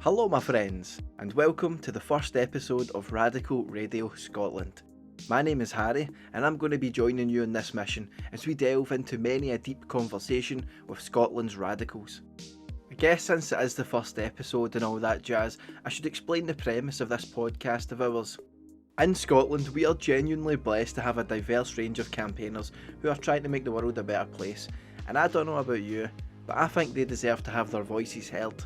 Hello my friends, and welcome to the first episode of Radical Radio Scotland. My name is Harry, and I'm going to be joining you in this mission as we delve into many a deep conversation with Scotland's radicals. I guess since it is the first episode and all that jazz, I should explain the premise of this podcast of ours. In Scotland, we are genuinely blessed to have a diverse range of campaigners who are trying to make the world a better place, and I don't know about you, but I think they deserve to have their voices heard.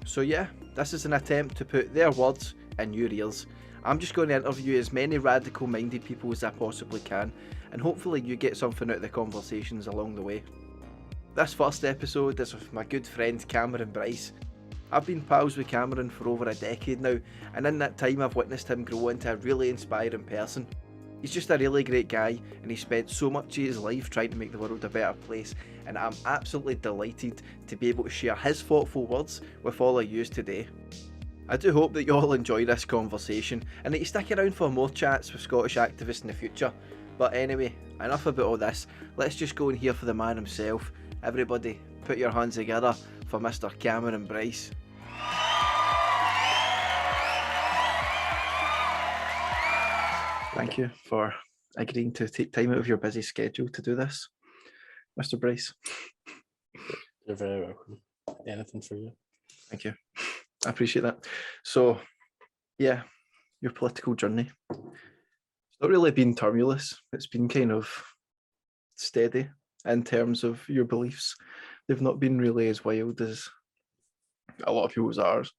So yeah, this is an attempt to put their words in your ears. I'm just going to interview as many radical minded people as I possibly can, and hopefully you get something out of the conversations along the way. This first episode is with my good friend Cameron Bryce. I've been pals with Cameron for over a decade now, and in that time I've witnessed him grow into a really inspiring person. He's just a really great guy, and he spent so much of his life trying to make the world a better place, and I'm absolutely delighted to be able to share his thoughtful words with all of you today. I do hope that you all enjoy this conversation, and that you stick around for more chats with Scottish activists in the future. But anyway, enough about all this, let's just go and hear from the man himself. Everybody, put your hands together for Mr. Cameron Bryce. Thank you for agreeing to take time out of your busy schedule to do this, Mr. Bryce. You're very welcome. Anything for you. Thank you. I appreciate that. So, yeah, your political journey. It's not really been tumultuous. It's been kind of steady in terms of your beliefs. They've not been really as wild as a lot of people's ours.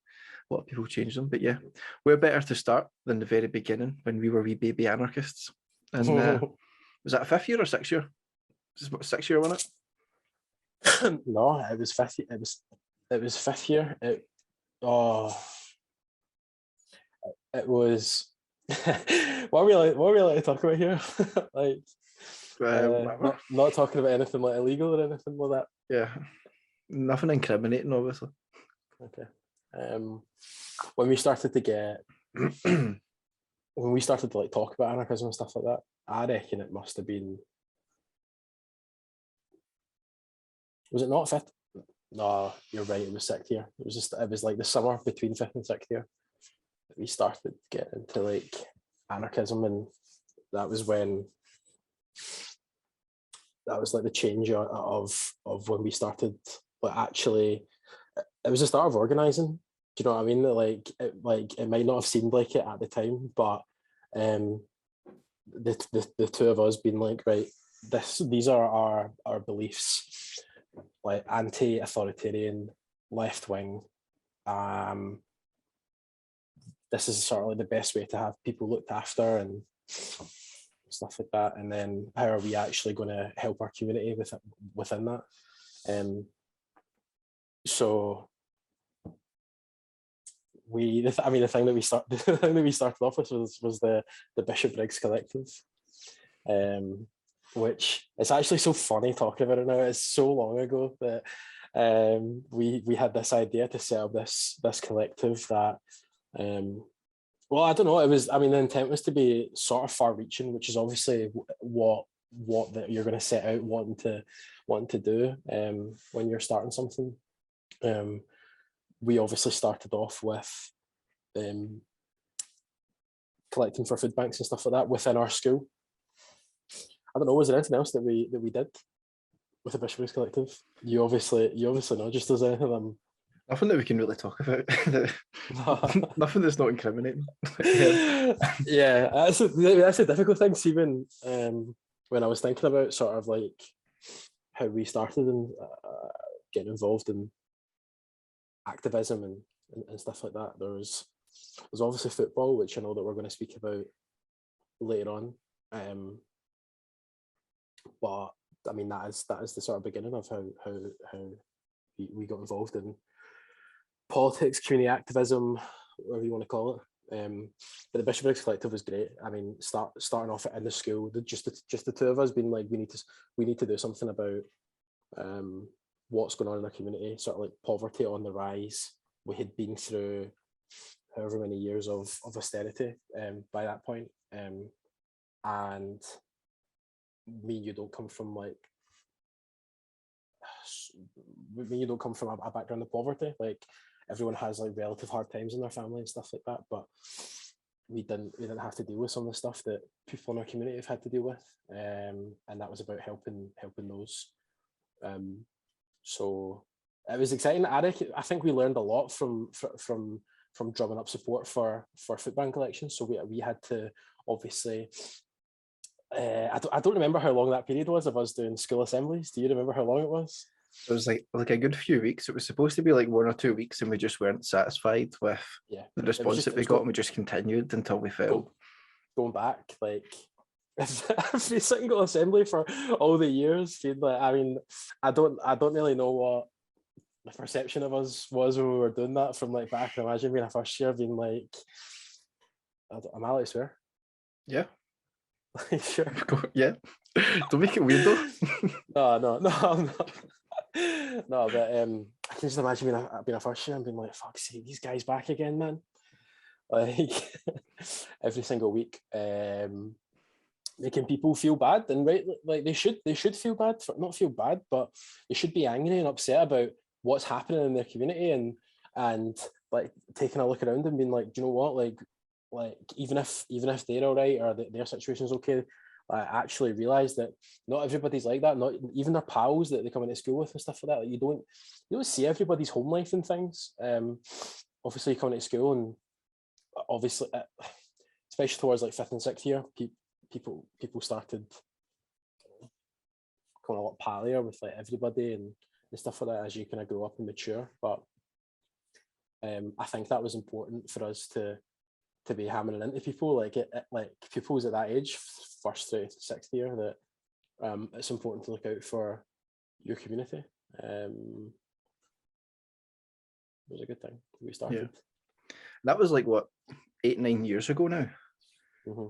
A lot of people change them, but yeah, we're better to start than the very beginning when we were wee baby anarchists. And was that a 5th year or 6th year? This is 6th year, wasn't it? No, it was 5th year. It was 5th year. It was. what are we like to talk about here? Like, not talking about anything like illegal or anything like that. Yeah, nothing incriminating, obviously. Okay. When we started to like talk about anarchism and stuff like that, I reckon it must have been. Was it not 5th? No, you're right. It was 6th year. It was like the summer between 5th and 6th year that we started getting into like anarchism, and that was when. That was like the change of when we started. But actually, it was the start of organising. Do you know what I mean? It might not have seemed like it at the time, but the two of us being like, right, these are our beliefs, like anti-authoritarian, left wing. This is sort of like the best way to have people looked after and stuff like that. And then how are we actually going to help our community within that? So the thing that we started off with was the Bishopbriggs collective, which it's actually so funny talking about it now. It's so long ago that we had this idea to set up this collective that well, I don't know. It was, the intent was to be sort of far-reaching, which is obviously what that you're going to set out wanting to do when you're starting something. We obviously started off with collecting for food banks and stuff like that within our school. I don't know. Was there anything else that we did with the Bishopbriggs collective? You obviously know just as anything of them. Nothing that we can really talk about. Nothing that's not incriminating. Yeah, that's a difficult thing. Even when I was thinking about sort of like how we started and getting involved in activism and stuff like that, there's obviously football, which I know that we're going to speak about later on. But that is the sort of beginning of how we got involved in politics, community activism, whatever you want to call it. But the Bishopbriggs collective was great. Starting off in the school, just the two of us being like, we need to do something about what's going on in our community, sort of like poverty on the rise. We had been through however many years of austerity by that point, and me and you don't come from like me and you don't come from a background of poverty. Like everyone has like relative hard times in their family and stuff like that, but we didn't have to deal with some of the stuff that people in our community have had to deal with, and that was about helping those. So it was exciting. I think we learned a lot from drumming up support for food bank elections. So we had to obviously. I don't remember how long that period was of us doing school assemblies. Do you remember how long it was? It was like a good few weeks. It was supposed to be like 1 or 2 weeks, and we just weren't satisfied with the response that we got, and we just continued until we felt. Going back, like every single assembly for all the years, like, I mean, I don't really know what the perception of us was when we were doing that from like back. Imagine being a first year being like, am I allowed to swear? Yeah. Sure. Yeah. Don't make it weird though. No, I'm not. No, but I can just imagine being a first year and being like, fuck's sake, these guys back again, man. Like every single week, making people feel bad, and right, like they should feel bad, not feel bad, but they should be angry and upset about what's happening in their community, and like taking a look around and being like, do you know what, like even if they're all right or their situation's okay, I actually realize that not everybody's like that. Not even their pals that they come into school with and stuff like that. Like you don't see everybody's home life and things. Obviously, you come into school and obviously, especially towards like 5th and 6th year, people started going a lot pallier with like everybody and stuff like that as you kind of grow up and mature. But I think that was important for us to be hammering into people, like pupils at that age, 1st through 6th year, that it's important to look out for your community. It was a good thing we started. Yeah. That was like what, 8-9 years ago now. Mm-hmm.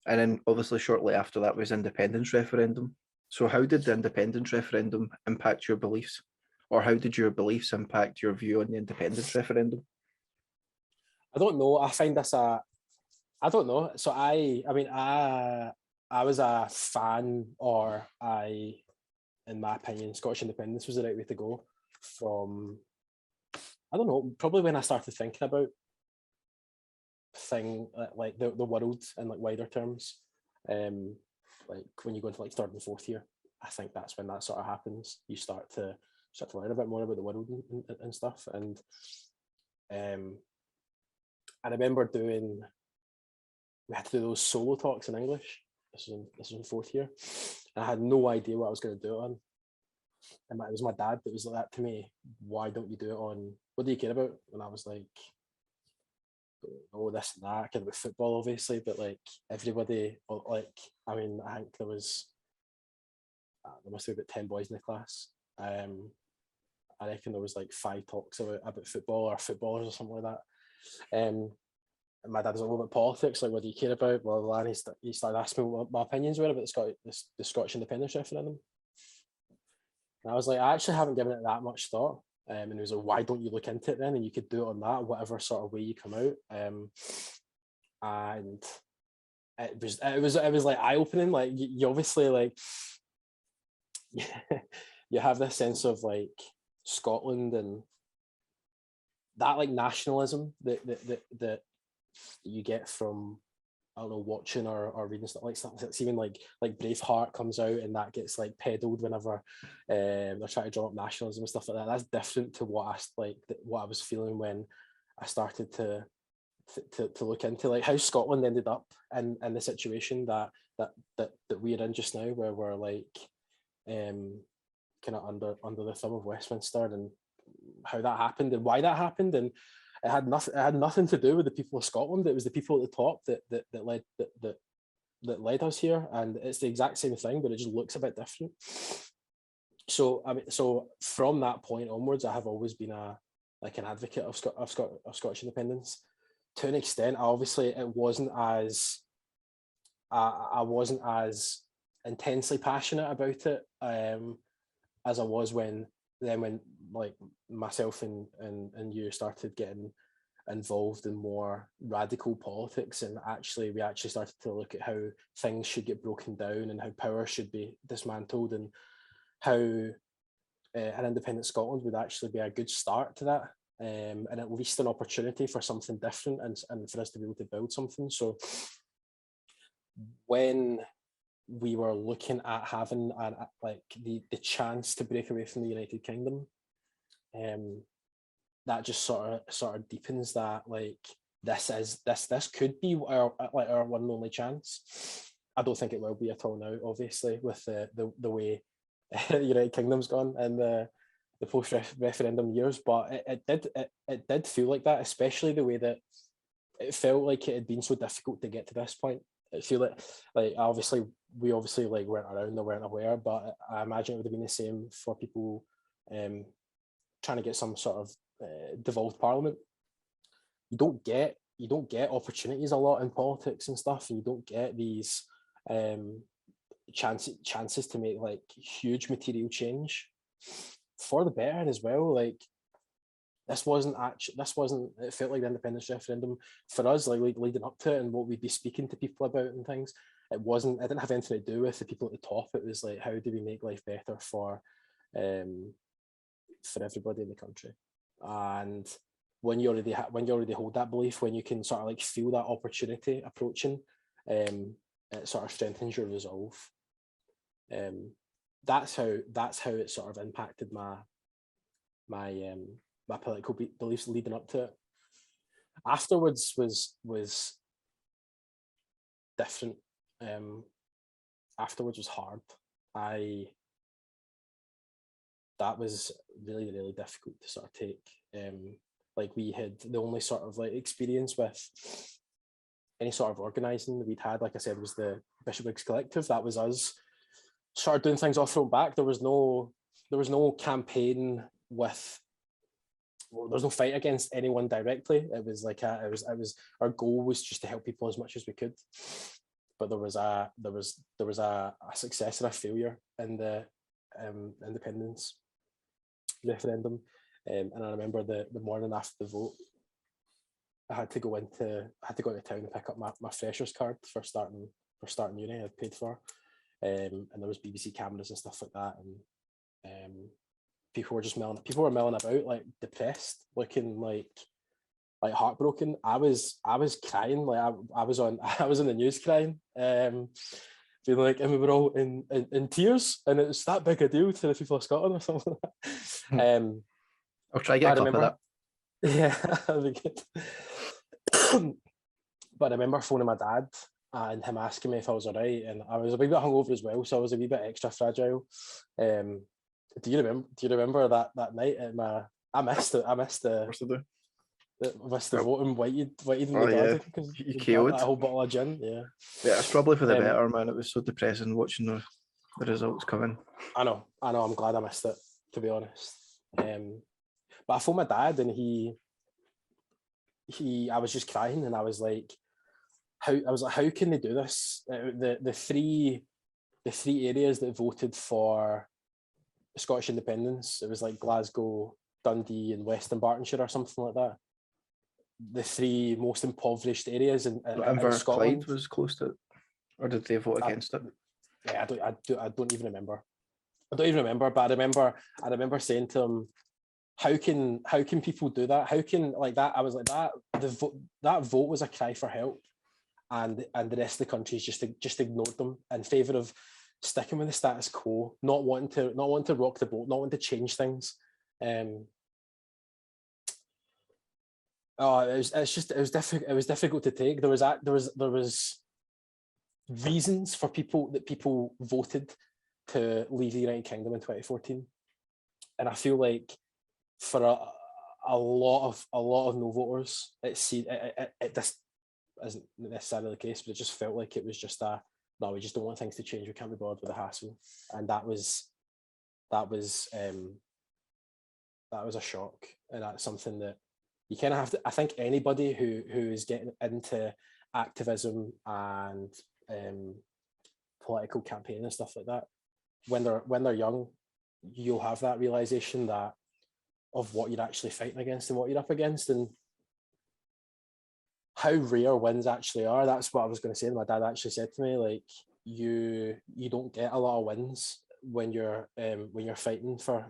And then obviously shortly after that was independence referendum. So how did the independence referendum impact your beliefs? Or how did your beliefs impact your view on the independence referendum? I don't know. I find this I don't know. So I mean, I was a fan, or in my opinion, Scottish independence was the right way to go from, I don't know, probably when I started thinking about like the world in like wider terms. Like when you go into like 3rd and 4th year, I think that's when that sort of happens. You start to learn a bit more about the world and stuff. And I remember we had to do those solo talks in English. This was in 4th year. And I had no idea what I was going to do it on. And it was my dad that was like that to me. Why don't you do it on, what do you care about? And I was like, oh, this and that. I care about football, obviously, but like everybody, like, I mean, I think there must be about 10 boys in the class. I reckon there was like 5 talks about football or footballers or something like that. And my dad was like, what about politics? Like, what do you care about? Blah, blah, blah. And he started asking me what my opinions were about the Scottish independence referendum. And I was like, I actually haven't given it that much thought. And he was like, why don't you look into it then? And you could do it on that, whatever sort of way you come out. And it was like eye-opening. Like you obviously like you have this sense of like Scotland and that like nationalism that you get from, I don't know, watching or reading stuff like even like Braveheart comes out and that gets like peddled whenever they're trying to draw up nationalism and stuff like that. That's different to what I was feeling when I started to look into like how Scotland ended up in the situation that we're in just now, where we're like kind of under the thumb of Westminster, and how that happened and why that happened. And it had nothing to do with the people of Scotland. It was the people at the top that led us here, and it's the exact same thing, but it just looks a bit different. So I mean, so from that point onwards, I have always been an advocate of Scottish independence. To an extent, obviously, it wasn't as I wasn't as intensely passionate about it as I was when like myself and you started getting involved in more radical politics, and we actually started to look at how things should get broken down and how power should be dismantled, and how an independent Scotland would actually be a good start to that. and at least an opportunity for something different, and for us to be able to build something. So when we were looking at having like the chance to break away from the United Kingdom, that just sort of deepens that, like, this could be our one and only chance. I don't think it will be at all now, obviously, with the way the United Kingdom's gone and the post referendum years, but it did feel like that, especially the way that it felt like it had been so difficult to get to this point. It feel like obviously we like weren't around or weren't aware, but I imagine it would have been the same for people trying to get some sort of devolved parliament. You don't get opportunities a lot in politics and stuff, and you don't get these chances to make like huge material change for the better as well. Like it felt like the independence referendum for us, like leading up to it and what we'd be speaking to people about and things. It didn't have anything to do with the people at the top. It was like, how do we make life better for everybody in the country? And when you already hold that belief, when you can sort of like feel that opportunity approaching, it sort of strengthens your resolve. That's how it sort of impacted my political beliefs leading up to it. Afterwards was different. Afterwards was hard. That was really, really difficult to sort of take. Like we had the only sort of like experience with any sort of organising that we'd had, like I said, was the Bishopbriggs collective. That was us sort of doing things off front back. There was no campaign with, well, there was no fight against anyone directly. It was like it was our goal was just to help people as much as we could. But there was a success and a failure in the independence referendum. And I remember the morning after the vote, I had to go into town and pick up my freshers card for starting uni. I'd paid for, and there was BBC cameras and stuff like that, and people were milling about, like depressed, looking like heartbroken. I was crying, like I was on the news crying, being like, and we were all in tears, and it's that big a deal to the people of Scotland or something like that. I'll try to get a clip of that. Yeah, that'd be good. But I remember phoning my dad and him asking me if I was all right, and I was a wee bit hungover as well, so I was a wee bit extra fragile. Do you remember that night at my? I missed the vote and waited in the garden because you killed that whole bottle of gin. Yeah, it's probably for the better, man. It was so depressing watching the results coming. I know. I'm glad I missed it, to be honest. But I phoned my dad, and I was just crying, and I was like, how can they do this? The three areas that voted for Scottish independence, it was like Glasgow, Dundee, and Western Bartonshire or something like that. The three most impoverished areas in Scotland. Clyde was close to it, or did they vote against it? Yeah, I don't even remember. I don't even remember, but I remember saying to him, how can people do that? How can, like that? I was like, that vote was a cry for help, and the rest of the countries just ignored them in favour of sticking with the status quo, not wanting to rock the boat, not wanting to change things. It was difficult to take. There was reasons for people voted to leave the United Kingdom in 2014, and I feel like for a lot of no voters, it just isn't necessarily the case, but it just felt like it was just no, we just don't want things to change. We can't be bothered with the hassle, and that was a shock, and that's something that you kind of have to. I think anybody who is getting into activism and political campaigning and stuff like that, when they're young, you'll have that realization of what you're actually fighting against and what you're up against, and how rare wins actually are. That's what I was going to say. My dad actually said to me, like, you don't get a lot of wins when you're fighting for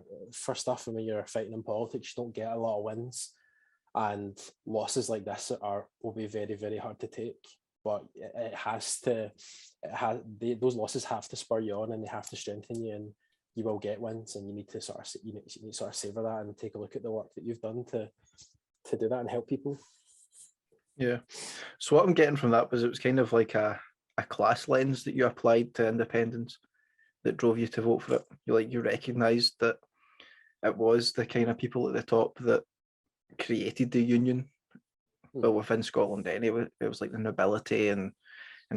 stuff, and when you're fighting in politics, you don't get a lot of wins. and losses like this will be very, very hard to take. But those losses have to spur you on, and they have to strengthen you, and you will get wins, and you need to sort of savor that and take a look at the work that you've done to do that and help people. Yeah. So what I'm getting from that was it was kind of like a class lens that you applied to independence that drove you to vote for it. You recognised that it was the kind of people at the top that created the union. Well, within Scotland anyway, it was like the nobility and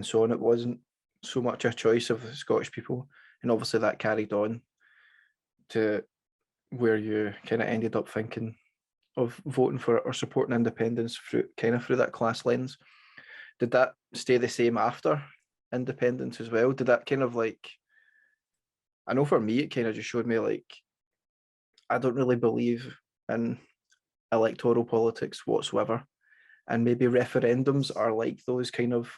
so on. It wasn't so much a choice of the Scottish people, and obviously that carried on to where you kind of ended up thinking of voting for it or supporting independence through that class lens. Did that stay the same after independence as well? Did that kind of like, I know for me, it kind of just showed me like, I don't really believe in electoral politics whatsoever. And maybe referendums are like those kind of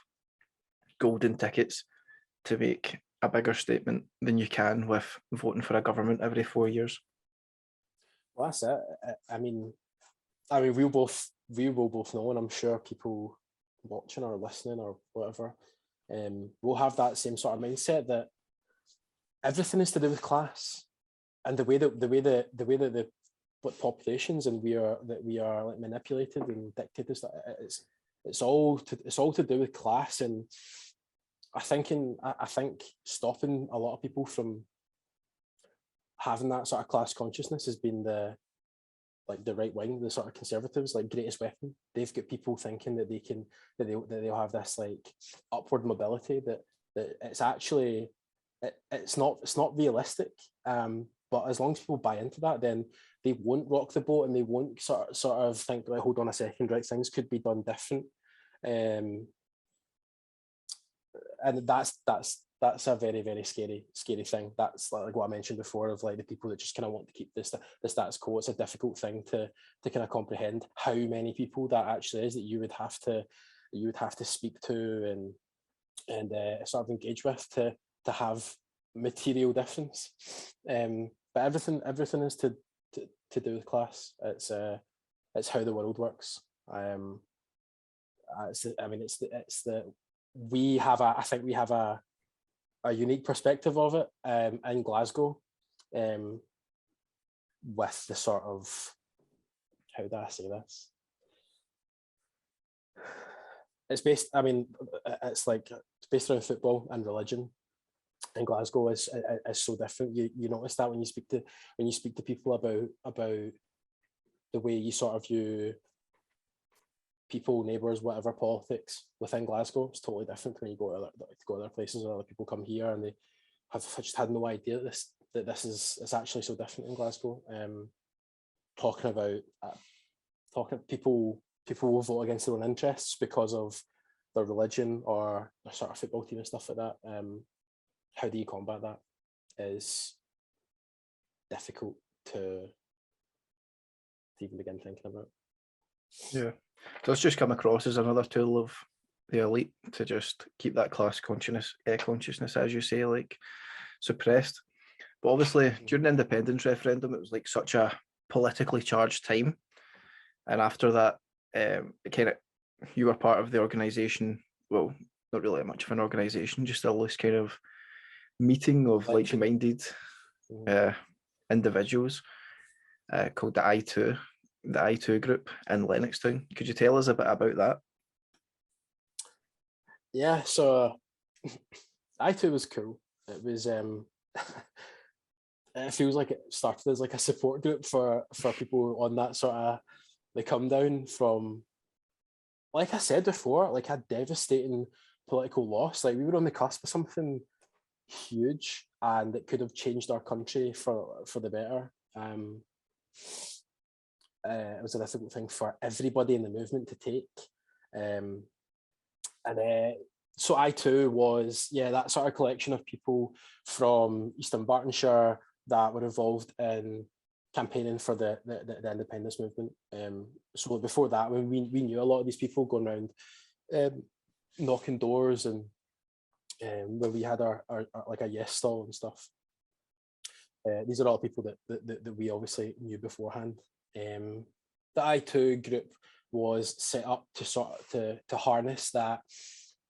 golden tickets to make a bigger statement than you can with voting for a government every 4 years. Well, that's it. I mean, we'll both know, and I'm sure people watching or listening or whatever will have that same sort of mindset that everything is to do with class, and the way that the populations and we are like manipulated and dictated. It's all to do with class, and I think stopping a lot of people from having that sort of class consciousness has been the right wing, the sort of conservatives, like greatest weapon. They've got people thinking that they'll have this like upward mobility that it's actually it's not realistic. But as long as people buy into that, then they won't rock the boat, and they won't sort of think, like, hold on a second, right, things could be done different. And that's a very, very scary thing. That's like what I mentioned before of like the people that just kind of want to keep the status quo. It's a difficult thing to kind of comprehend how many people that actually is that you would have to speak to and sort of engage with to have material difference. But everything is to do with class. It's how the world works. We have a unique perspective of it in Glasgow, with the sort of, how do I say this? It's based around football and religion. In Glasgow is so different. You notice that when you speak to people about the way you sort of view people, neighbours, whatever, politics within Glasgow. It's totally different when you go to other places, or other people come here and they have just had no idea that this is actually so different in Glasgow. Talking people will vote against their own interests because of their religion or their sort of football team and stuff like that. How do you combat that is difficult to even begin thinking about. Yeah, does just come across as another tool of the elite to just keep that class consciousness, as you say, like suppressed. But obviously, during the independence referendum, it was like such a politically charged time, and after that, you were part of the organisation. Well, not really much of an organisation, just a loose kind of meeting of like-minded individuals called the I2 group in Lennoxtown. Could you tell us a bit about that? Yeah, so I2 was cool. It was it feels like it started as like a support group for people on that sort of the come down from, like I said before, like a devastating political loss. Like we were on the cusp of something huge, and it could have changed our country for the better. It was a difficult thing for everybody in the movement to take. So I2 was, that sort of collection of people from Eastern Bartonshire that were involved in campaigning for the independence movement. So before that, when we knew a lot of these people going around knocking doors, and when we had our like a yes stall and stuff. These are all people that we obviously knew beforehand. the I2 group was set up to to harness that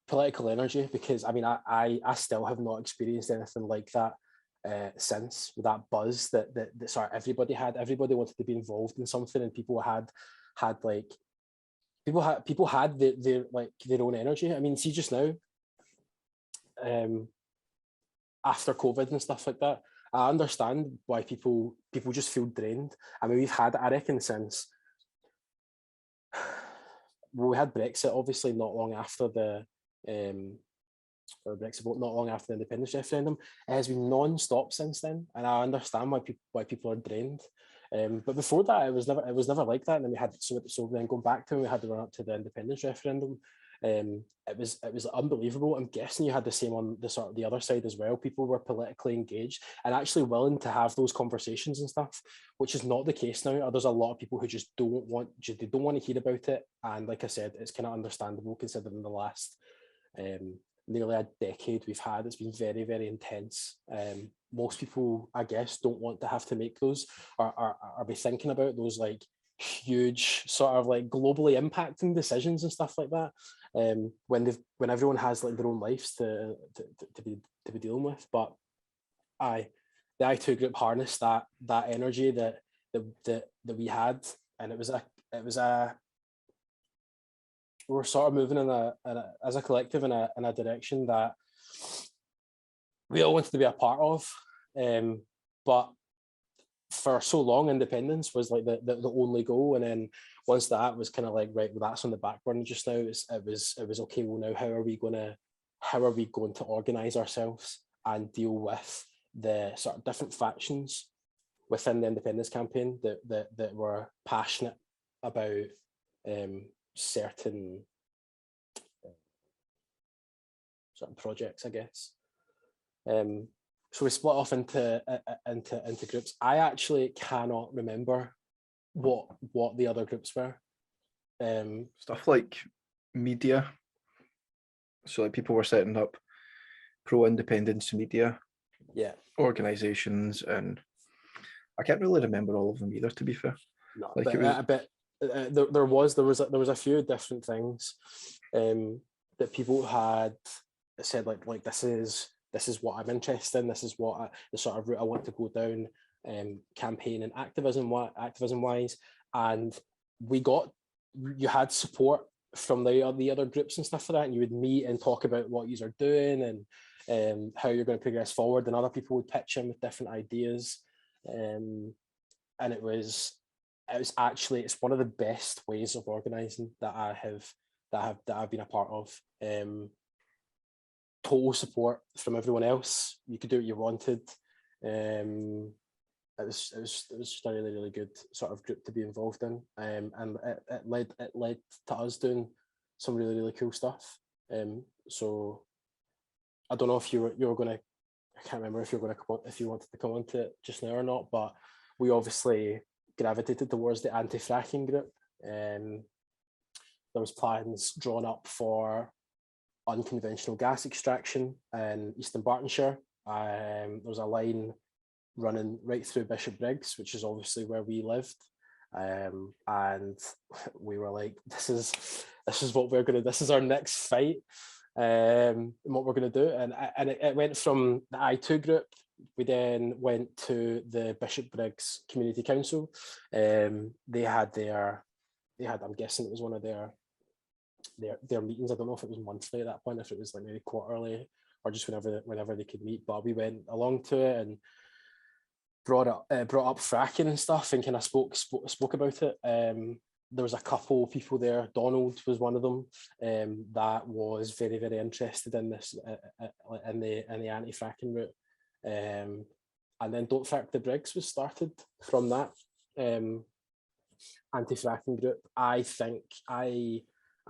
political energy, because I mean I still have not experienced anything like that since, that buzz that sort of everybody had. Everybody wanted to be involved in something, and people had their own energy. I mean, see just now, after COVID and stuff like that, I understand why people just feel drained. I mean, we've had, I reckon, since we had Brexit, obviously not long after the Brexit vote, not long after the independence referendum. It has been non-stop since then, and I understand why people are drained. But before that, it was never like that. And then we had so then going back to when we had to run up to the independence referendum. It was unbelievable. I'm guessing you had the same on the sort of the other side as well. People were politically engaged and actually willing to have those conversations and stuff, which is not the case now. There's a lot of people who just don't want to hear about it. And like I said, it's kind of understandable considering the last nearly a decade we've had. It's been very, very intense. Most people, I guess, don't want to have to make those or be thinking about those like huge sort of like globally impacting decisions and stuff like that. When everyone has like their own lives to be dealing with. But the I2 group harnessed that energy that we had, and it was a we're sort of moving as a collective in a direction that we all wanted to be a part of. But for so long, independence was like the only goal, and then once that was kind of like, right, well, that's on the back burner just now. It was okay. Well, now how are we going to organize ourselves and deal with the sort of different factions within the independence campaign that were passionate about certain sort of projects, I guess. So we split off into groups. I actually cannot remember what the other groups were. Stuff like media. So like people were setting up pro-independence media, organisations, and I can't really remember all of them either, to be fair. No, like there was a few different things that people had said like this is what I'm interested in. This is the sort of route I want to go down, campaign and activism wise. And you had support from the other groups and stuff like that, and you would meet and talk about what you are doing and how you're going to progress forward, and other people would pitch in with different ideas. And it's one of the best ways of organising that I've been a part of. Total support from everyone else. You could do what you wanted. It was just a really, really good sort of group to be involved in, and it led to us doing some really, really cool stuff. So I don't know if you were going to. I can't remember if you wanted to come on to it just now or not, but we obviously gravitated towards the anti-fracking group. There was plans drawn up for unconventional gas extraction in Eastern Bartonshire. There was a line running right through Bishopbriggs, which is obviously where we lived. And we were like, this is what we're gonna, this is our next fight, and what we're gonna do. And it went from the I2 group. We then went to the Bishopbriggs Community Council. They had, I'm guessing it was one of their meetings. I don't know if it was monthly at that point, if it was like maybe quarterly or just whenever they could meet. But we went along to it and brought up fracking and stuff, and kind of spoke about it. There was a couple people there. Donald was one of them, that was very, very interested in this, in the anti-fracking route. And then Don't Frack the Briggs was started from that anti-fracking group. I'm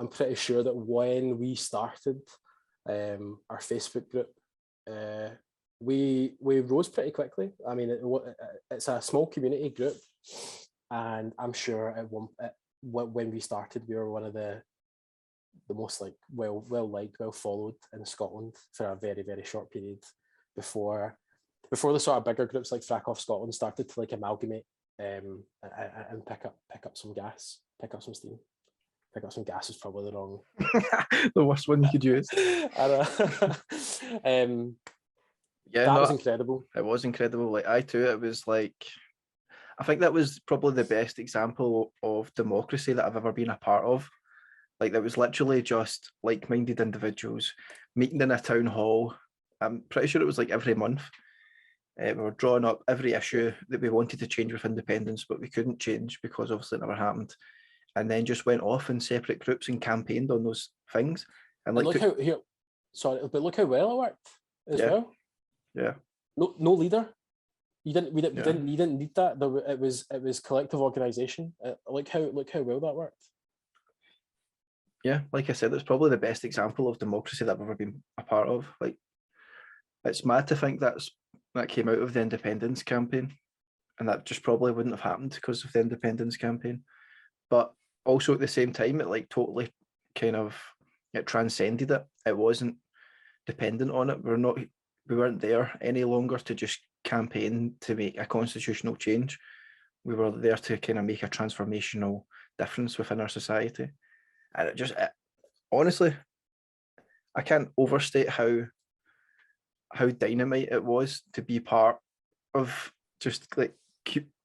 pretty sure that when we started our Facebook group, we rose pretty quickly. I mean, it's a small community group, and I'm sure when we started, we were one of the most like well liked, well followed in Scotland for a very, very short period before the sort of bigger groups like Frack Off Scotland started to like amalgamate and pick up some gas, pick up some steam. Pick up some gas is probably the wrong. The worst one you could use. That was incredible. It was incredible. Like it was like, I think that was probably the best example of democracy that I've ever been a part of. Like, that was literally just like-minded individuals meeting in a town hall. I'm pretty sure it was like every month. We were drawing up every issue that we wanted to change with independence, but we couldn't change because obviously it never happened. And then just went off in separate groups and campaigned on those things. And like, look how look how well it worked as well. Yeah. No leader. You didn't need that. It was collective organisation. Look how well that worked. Yeah, like I said, it's probably the best example of democracy that I've ever been a part of. Like, it's mad to think that came out of the independence campaign, and that just probably wouldn't have happened because of the independence campaign. But also at the same time, it like totally kind of, it transcended it. It wasn't dependent on it. We weren't there any longer to just campaign to make a constitutional change. We were there to kind of make a transformational difference within our society. And honestly, I can't overstate how dynamite it was to be part of, just like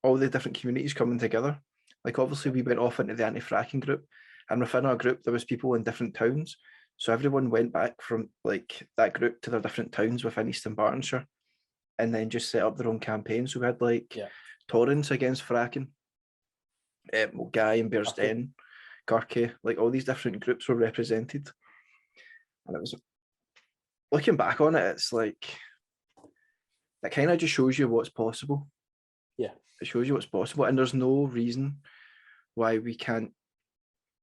all the different communities coming together. Like, obviously we went off into the anti-fracking group, and within our group there was people in different towns. So everyone went back from like that group to their different towns within Eastern Bartonshire, and then just set up their own campaigns. So we had like Torrance against fracking, Mulgai and Bearsden, Kirky, like all these different groups were represented. And it was, looking back on it, it's like, that kind of just shows you what's possible. Yeah. It shows you what's possible, and there's no reason why we can't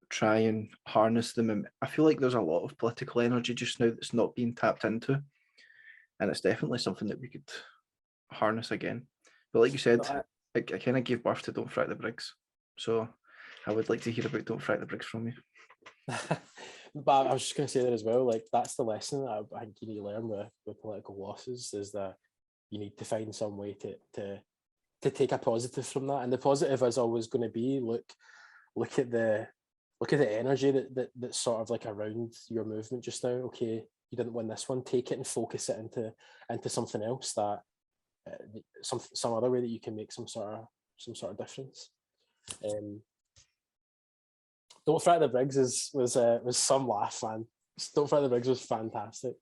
try and harness them. And I feel like there's a lot of political energy just now that's not being tapped into, and it's definitely something that we could harness again. But like you said, I kind of gave birth to Don't Frack the Briggs, so I would like to hear about Don't Frack the Briggs from you. But I was just going to say that as well, like, that's the lesson that I think you need to learn with political losses, is that you need to find some way to take a positive from that. And the positive is always going to be, look at the energy that's sort of like around your movement just now. Okay, you didn't win this one, take it and focus it into something else, that some other way that you can make some sort of difference. Don't Frack the Briggs was some laugh, man. Don't Frack the Briggs was fantastic.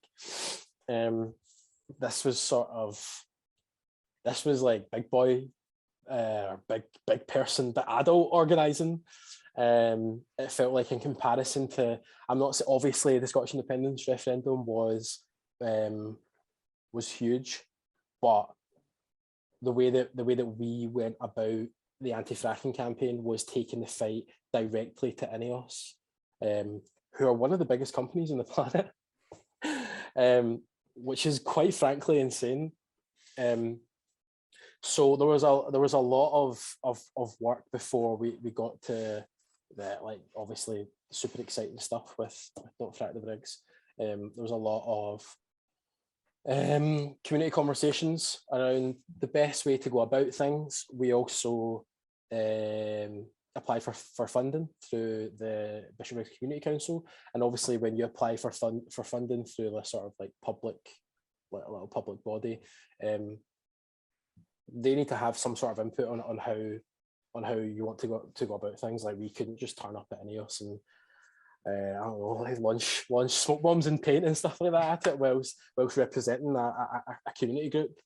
This was like big boy, big person, the adult organising. It felt like, in comparison to, obviously the Scottish independence referendum was huge, but the way that we went about the anti-fracking campaign was taking the fight directly to Ineos, who are one of the biggest companies on the planet, which is quite frankly insane. So there was a lot of work before we got to the, like, obviously super exciting stuff with Don't Frack the Briggs. There was a lot of community conversations around the best way to go about things. We also applied for funding through the Bishopbriggs Community Council, and obviously when you apply for funding through a sort of like little public body, they need to have some sort of input on how you want to go about things. Like, we couldn't just turn up at Ineos and I don't know, like launch smoke bombs and paint and stuff like that at it, whilst representing a community group.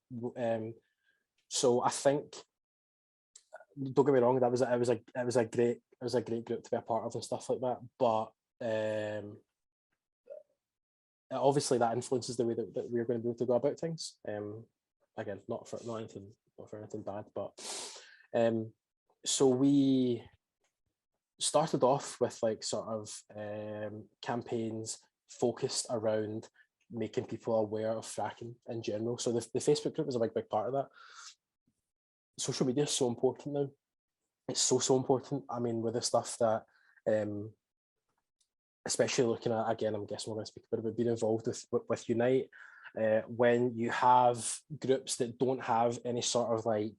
So I think, don't get me wrong, it was a great group to be a part of and stuff like that. But obviously that influences the way that we're going to be able to go about things. Again, not for anything bad, but so we started off with like sort of campaigns focused around making people aware of fracking in general. So the Facebook group was a big part of that. Social media is so important now. It's so important. I mean, with the stuff that, especially looking at, again, I'm guessing we're going to speak a bit about being involved with Unite, when you have groups that don't have any sort of like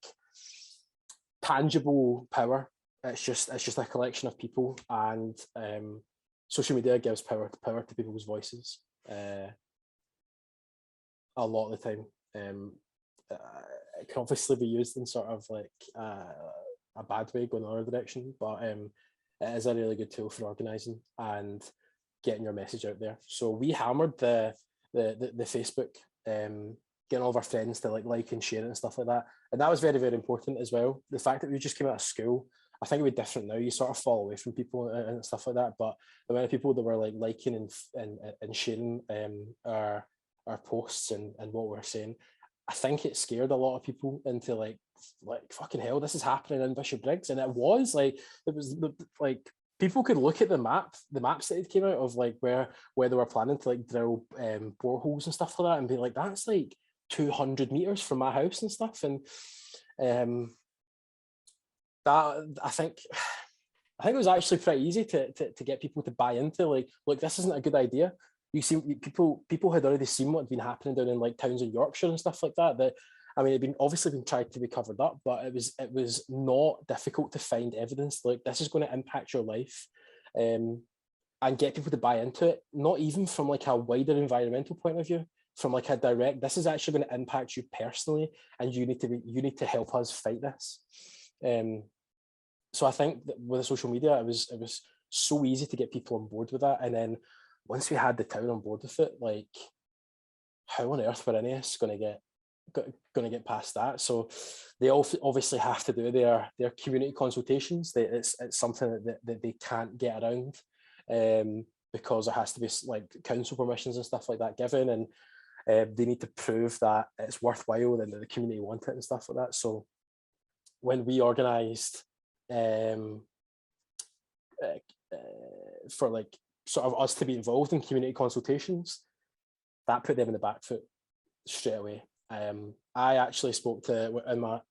tangible power. It's just a collection of people, and social media gives power to people's voices a lot of the time. It can obviously be used in sort of like a bad way, going another direction, but it is a really good tool for organising and getting your message out there. So we hammered the Facebook, getting all of our friends to like and share it and stuff like that, and that was very, very important as well. The fact that we just came out of school, I think it would be different now. You sort of fall away from people and stuff like that, but the amount of people that were like liking and sharing our posts and what we're saying, I think it scared a lot of people into like fucking hell, this is happening in Bishopbriggs. And it was like people could look at the maps that it came out of, like where they were planning to like drill boreholes and stuff like that, and be like, that's like 200 meters from my house and stuff. And that I think it was actually pretty easy to get people to buy into, like, look, this isn't a good idea. You see, people had already seen what had been happening down in like towns in Yorkshire and stuff like that. That, I mean, it'd obviously been tried to be covered up, but it was not difficult to find evidence like this is going to impact your life, and get people to buy into it. Not even from like a wider environmental point of view, from like a direct, this is actually going to impact you personally, and you need to help us fight this. So I think that with the social media, it was so easy to get people on board with that. And then once we had the town on board with it, like, how on earth were Unionist going to get past that? So they obviously have to do their community consultations. It's something that they can't get around, because there has to be like council permissions and stuff like that given, and they need to prove that it's worthwhile and that the community want it and stuff like that. So when we organised for like sort of us to be involved in community consultations, that put them in the back foot straight away. I actually spoke to,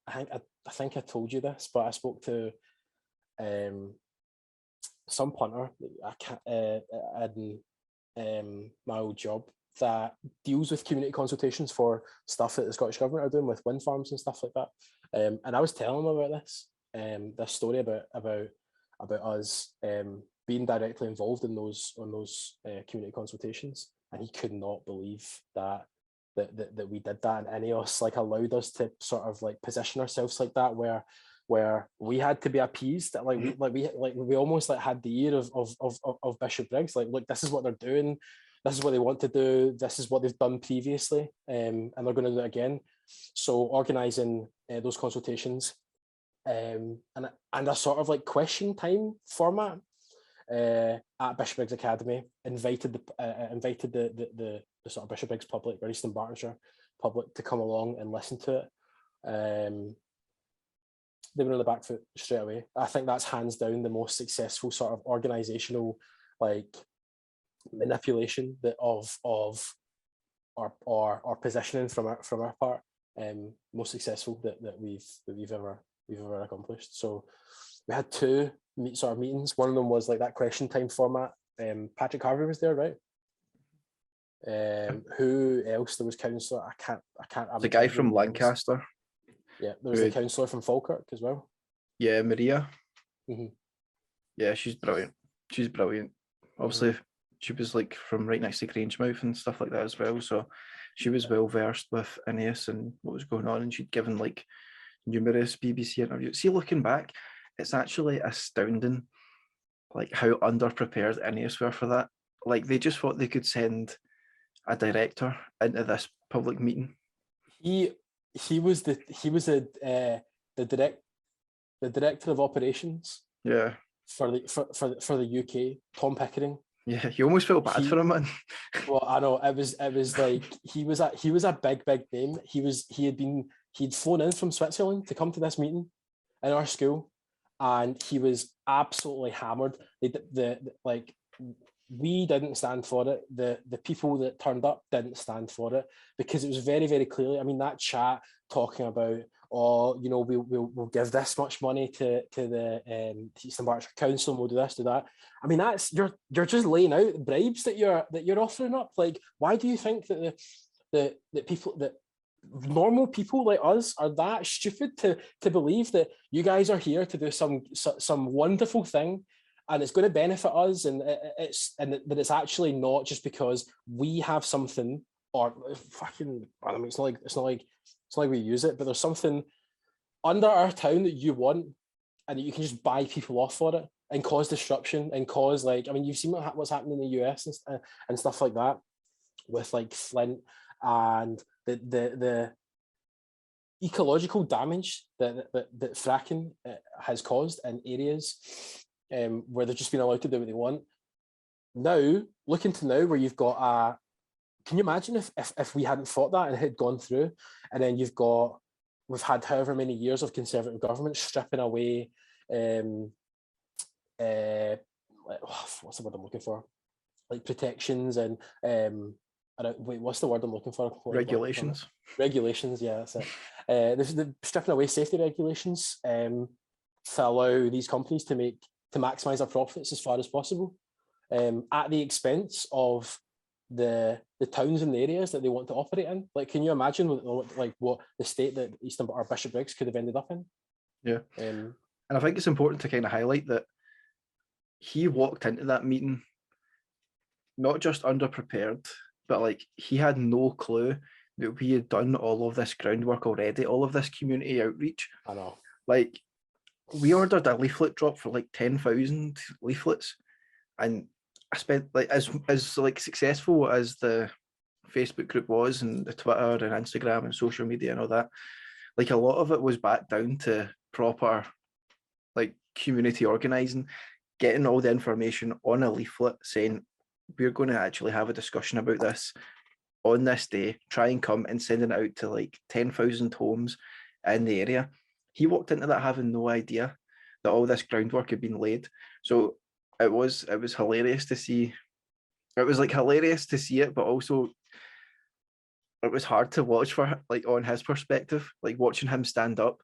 I think I told you this, but I spoke to some punter in my old job that deals with community consultations for stuff that the Scottish Government are doing with wind farms and stuff like that. And I was telling him about this story about us being directly involved in those community consultations, and he could not believe that we did that, and Ineos like allowed us to sort of like position ourselves like that, where we had to be appeased, that we almost like had the ear of Bishopbriggs, like, look, this is what they're doing, this is what they want to do, this is what they've done previously, and they're going to do it again. So organising those consultations and a sort of like question time format at Bishopbriggs Academy, invited the sort of Bishopbriggs public, or Eastern Bartonshire public, to come along and listen to it. They were on the back foot straight away. I think that's hands down the most successful sort of organisational like manipulation that of our positioning from our part, most successful that we've ever accomplished. So we had two sort of meetings. One of them was like that question time format. Patrick Harvey was there, right? Who else? There was councillor. I can't. The guy from Lancaster. Yeah, there was the councillor from Falkirk as well. Yeah, Maria. Mm-hmm. Yeah, she's brilliant. Obviously, she was like from right next to Grangemouth and stuff like that as well. So she was well versed with Ineos and what was going on, and she'd given like numerous BBC interviews. See, looking back, it's actually astounding, like how underprepared Ineos were for that. Like they just thought they could send a director into this public meeting. He was the director of operations. Yeah. For the UK, Tom Pickering. Yeah, you almost felt bad for him, man. Well, I know it was like he was a big name. He'd flown in from Switzerland to come to this meeting in our school, and he was absolutely hammered. We didn't stand for it. The people that turned up didn't stand for it, because it was very, very clearly, I mean, that chat talking about, we'll give this much money to the Eastern Bartonshire Council, and we'll do this, do that. I mean, that's you're just laying out bribes that you're offering up. Like, why do you think that the people that normal people like us are that stupid to believe that you guys are here to do some wonderful thing, and it's going to benefit us, and that it's actually not just because we have something, or fucking, I mean, it's not like we use it, but there's something under our town that you want, and that you can just buy people off for it and cause disruption and cause, like, I mean, you've seen what's happening in the US and stuff like that with like Flint, and the ecological damage that fracking has caused in areas where they've just been allowed to do what they want. Now, look into now where you've got can you imagine if we hadn't fought that and it had gone through, and then we've had however many years of conservative government stripping away what's the word I'm looking for? Like protections and what's the word I'm looking for? Regulations. Regulations, yeah, that's it. They're stripping away safety regulations to allow these companies to maximize their profits as far as possible, at the expense of the towns and the areas that they want to operate in. Like, can you imagine what the state that Eastern or Bishopbriggs could have ended up in? Yeah. And I think it's important to kind of highlight that he walked into that meeting not just underprepared, but like he had no clue that we had done all of this groundwork already, all of this community outreach. I know. Like, we ordered a leaflet drop for like 10,000 leaflets, and I spent like as like successful as the Facebook group was, and the Twitter and Instagram and social media and all that, like a lot of it was back down to proper like community organizing, getting all the information on a leaflet saying we're going to actually have a discussion about this on this day, try and come, and sending it out to like 10,000 homes in the area. He walked into that having no idea that all this groundwork had been laid. So it was hilarious to see. It was like hilarious to see it, but also it was hard to watch for, like, on his perspective, like watching him stand up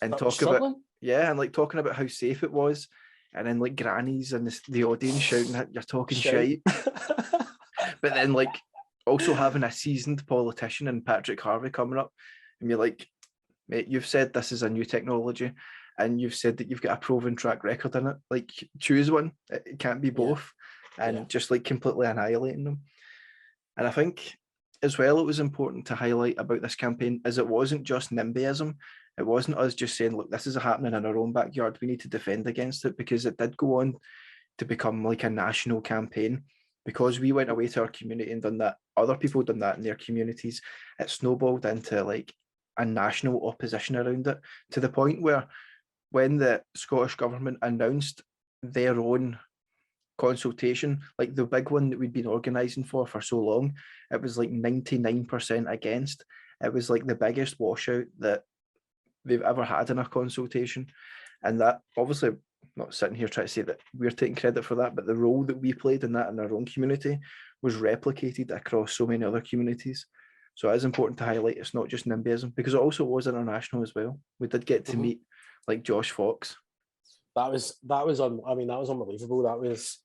and talk about, and like talking about how safe it was, and then like grannies and the audience shouting that you're talking shite. But then like also having a seasoned politician and Patrick Harvey coming up, and you're like, mate, you've said this is a new technology, and you've said that you've got a proven track record in it. Like, choose one. It can't be both. And just like completely annihilating them. And I think as well, it was important to highlight about this campaign is it wasn't just NIMBYism. It wasn't us just saying, look, this is happening in our own backyard, we need to defend against it, because it did go on to become like a national campaign. Because we went away to our community and done that, other people done that in their communities, it snowballed into like a national opposition around it, to the point where when the Scottish government announced their own consultation, like the big one that we'd been organising for so long, it was like 99% against. It was like the biggest washout that they've ever had in a consultation. And that, obviously, I'm not sitting here trying to say that we're taking credit for that, but the role that we played in that in our own community was replicated across so many other communities. So it is important to highlight it's not just NIMBYism, because it also was international as well. We did get to meet like Josh Fox. That was unbelievable. That was,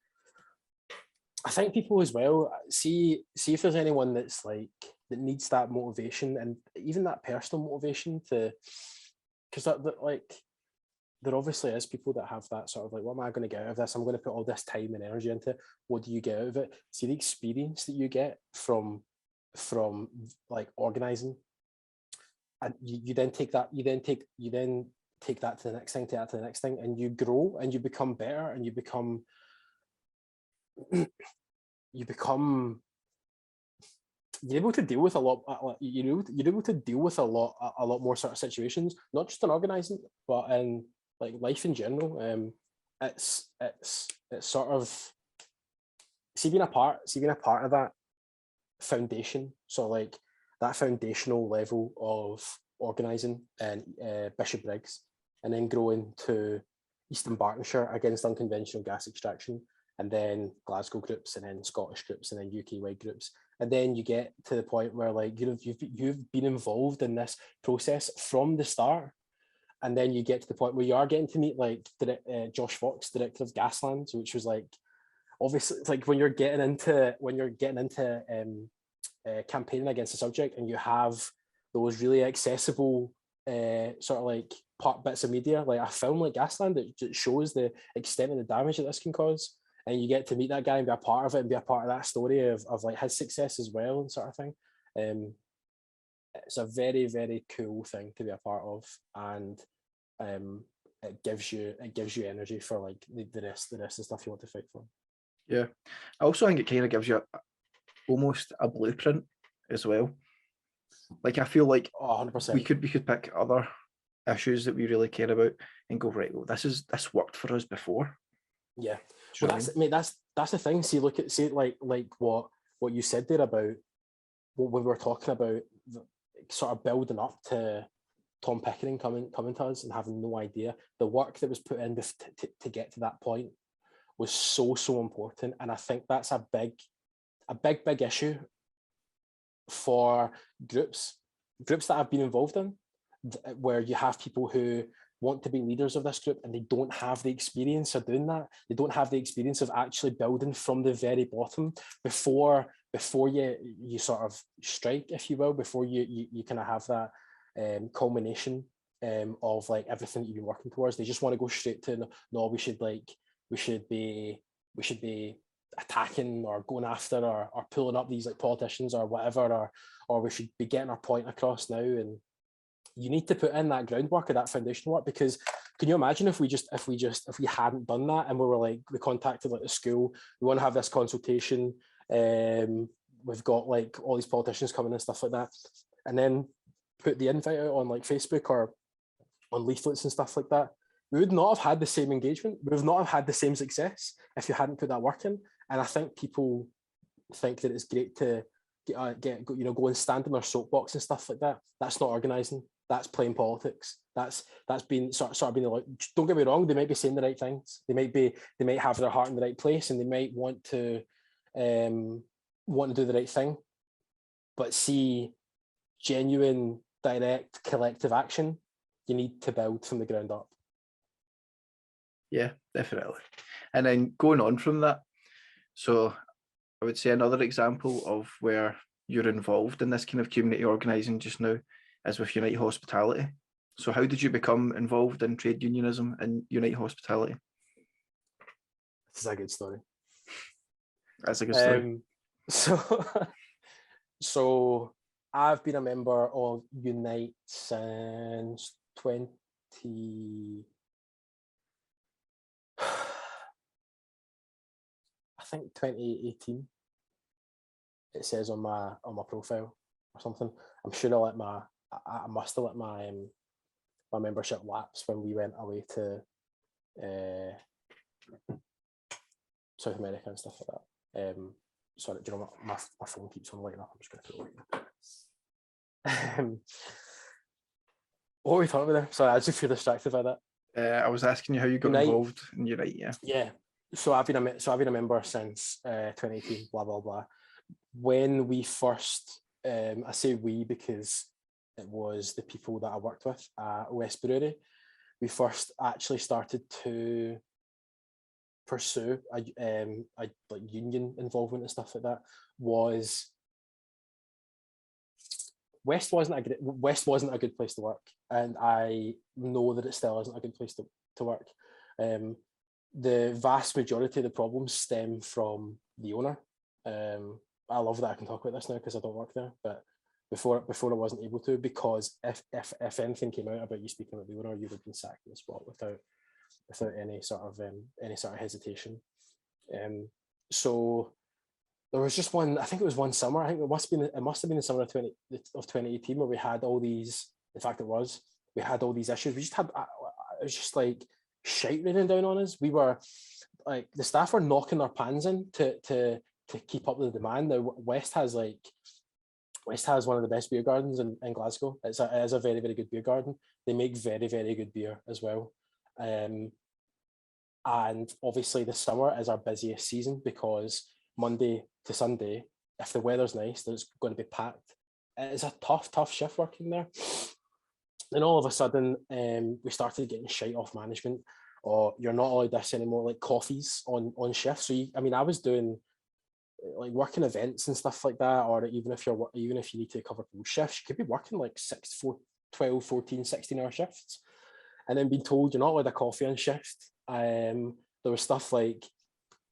I think people as well, see if there's anyone that's like, that needs that motivation, and even that personal motivation to, because that like, there obviously is people that have that sort of like, what am I going to get out of this? I'm going to put all this time and energy into it. What do you get out of it? See the experience that you get from like organising, and you then take that to the next thing, and you grow and you become better, and you become you're able to deal with a lot. You're able to deal with a lot more sort of situations, not just in organising, but in like life in general. It's sort of being a part of that foundation. So like that foundational level of organising in Bishopbriggs, and then growing to Eastern Bartonshire against unconventional gas extraction, and then Glasgow groups, and then Scottish groups, and then UK-wide groups. And then you get to the point where like you've been involved in this process from the start. And then you get to the point where you are getting to meet like Josh Fox, director of Gaslands, which was like, obviously, it's like when you're getting into campaigning against the subject, and you have those really accessible sort of like part bits of media, like a film like Gasland, that shows the extent of the damage that this can cause, and you get to meet that guy and be a part of it and be a part of that story of like his success as well and sort of thing. It's a very, very cool thing to be a part of, and it gives you energy for like the rest of the stuff you want to fight for. Yeah, I also think it kind of gives you almost a blueprint as well. Like I feel like 100%. we could pick other issues that we really care about and go, right, well, this worked for us before. Yeah, well, that's the thing. See, like what you said there about what we were talking about, sort of building up to Tom Pickering coming to us and having no idea. The work that was put in to get to that point was so important, and I think that's a big issue for groups that I've been involved in, where you have people who want to be leaders of this group and they don't have the experience of doing that. They don't have the experience of actually building from the very bottom before you sort of strike, if you will, before you kind of have that culmination of like everything that you've been working towards. They just want to go straight to, no, we should be attacking or going after or pulling up these like politicians or whatever, or we should be getting our point across now. And you need to put in that groundwork or that foundation work, because can you imagine if we hadn't done that and we contacted like the school, we want to have this consultation, we've got like all these politicians coming and stuff like that, and then put the invite out on like Facebook or on leaflets and stuff like that, we would not have had the same engagement. We would not have had the same success if you hadn't put that work in. And I think people think that it's great to go and stand in their soapbox and stuff like that. That's not organising. That's playing politics. That's been sort of being like, don't get me wrong, they might be saying the right things. They might have their heart in the right place, and they might want to do the right thing. But see, genuine, direct, collective action, you need to build from the ground up. Yeah, definitely. And then going on from that, so I would say another example of where you're involved in this kind of community organising just now is with Unite Hospitality. So how did you become involved in trade unionism and Unite Hospitality? This is a good story. That's a good story. So I've been a member of Unite since 2018. It says on my profile or something. I'm sure I must have let my membership lapse when we went away to South America and stuff like that. Sorry, do you know what? My phone keeps on lighting up. I'm just going to put it away. What were we talking about there? Sorry, I just feel distracted by that. I was asking you how you got involved in Unite. Yeah. So I've been a member since 2018. Blah blah blah. When we first, I say we because it was the people that I worked with at West Brewery. We first actually started to pursue a like union involvement and stuff like that. West wasn't a good place to work, and I know that it still isn't a good place to work. The vast majority of the problems stem from the owner. I love that I can talk about this now because I don't work there, but before I wasn't able to, because if anything came out about you speaking about the owner, you would have been sacked on the spot without any sort of hesitation. So there was just one. I think it was one summer. I think it must have been the summer of 2018 where we had all these. In fact, we had all these issues. It was just like shite raining down on us. We were like, the staff were knocking their pans in to keep up with the demand. Now West has one of the best beer gardens in Glasgow. It is a very, very good beer garden. They make very, very good beer as well. And obviously the summer is our busiest season because Monday to Sunday, if the weather's nice, there's going to be packed. It is a tough shift working there. And all of a sudden, we started getting shite off management, or you're not allowed this anymore, like coffees on shift. So I was doing like working events and stuff like that, or even if you need to cover full shifts, you could be working like 12, 14, 16-hour shifts, and then being told you're not allowed a coffee on shift. There was stuff like,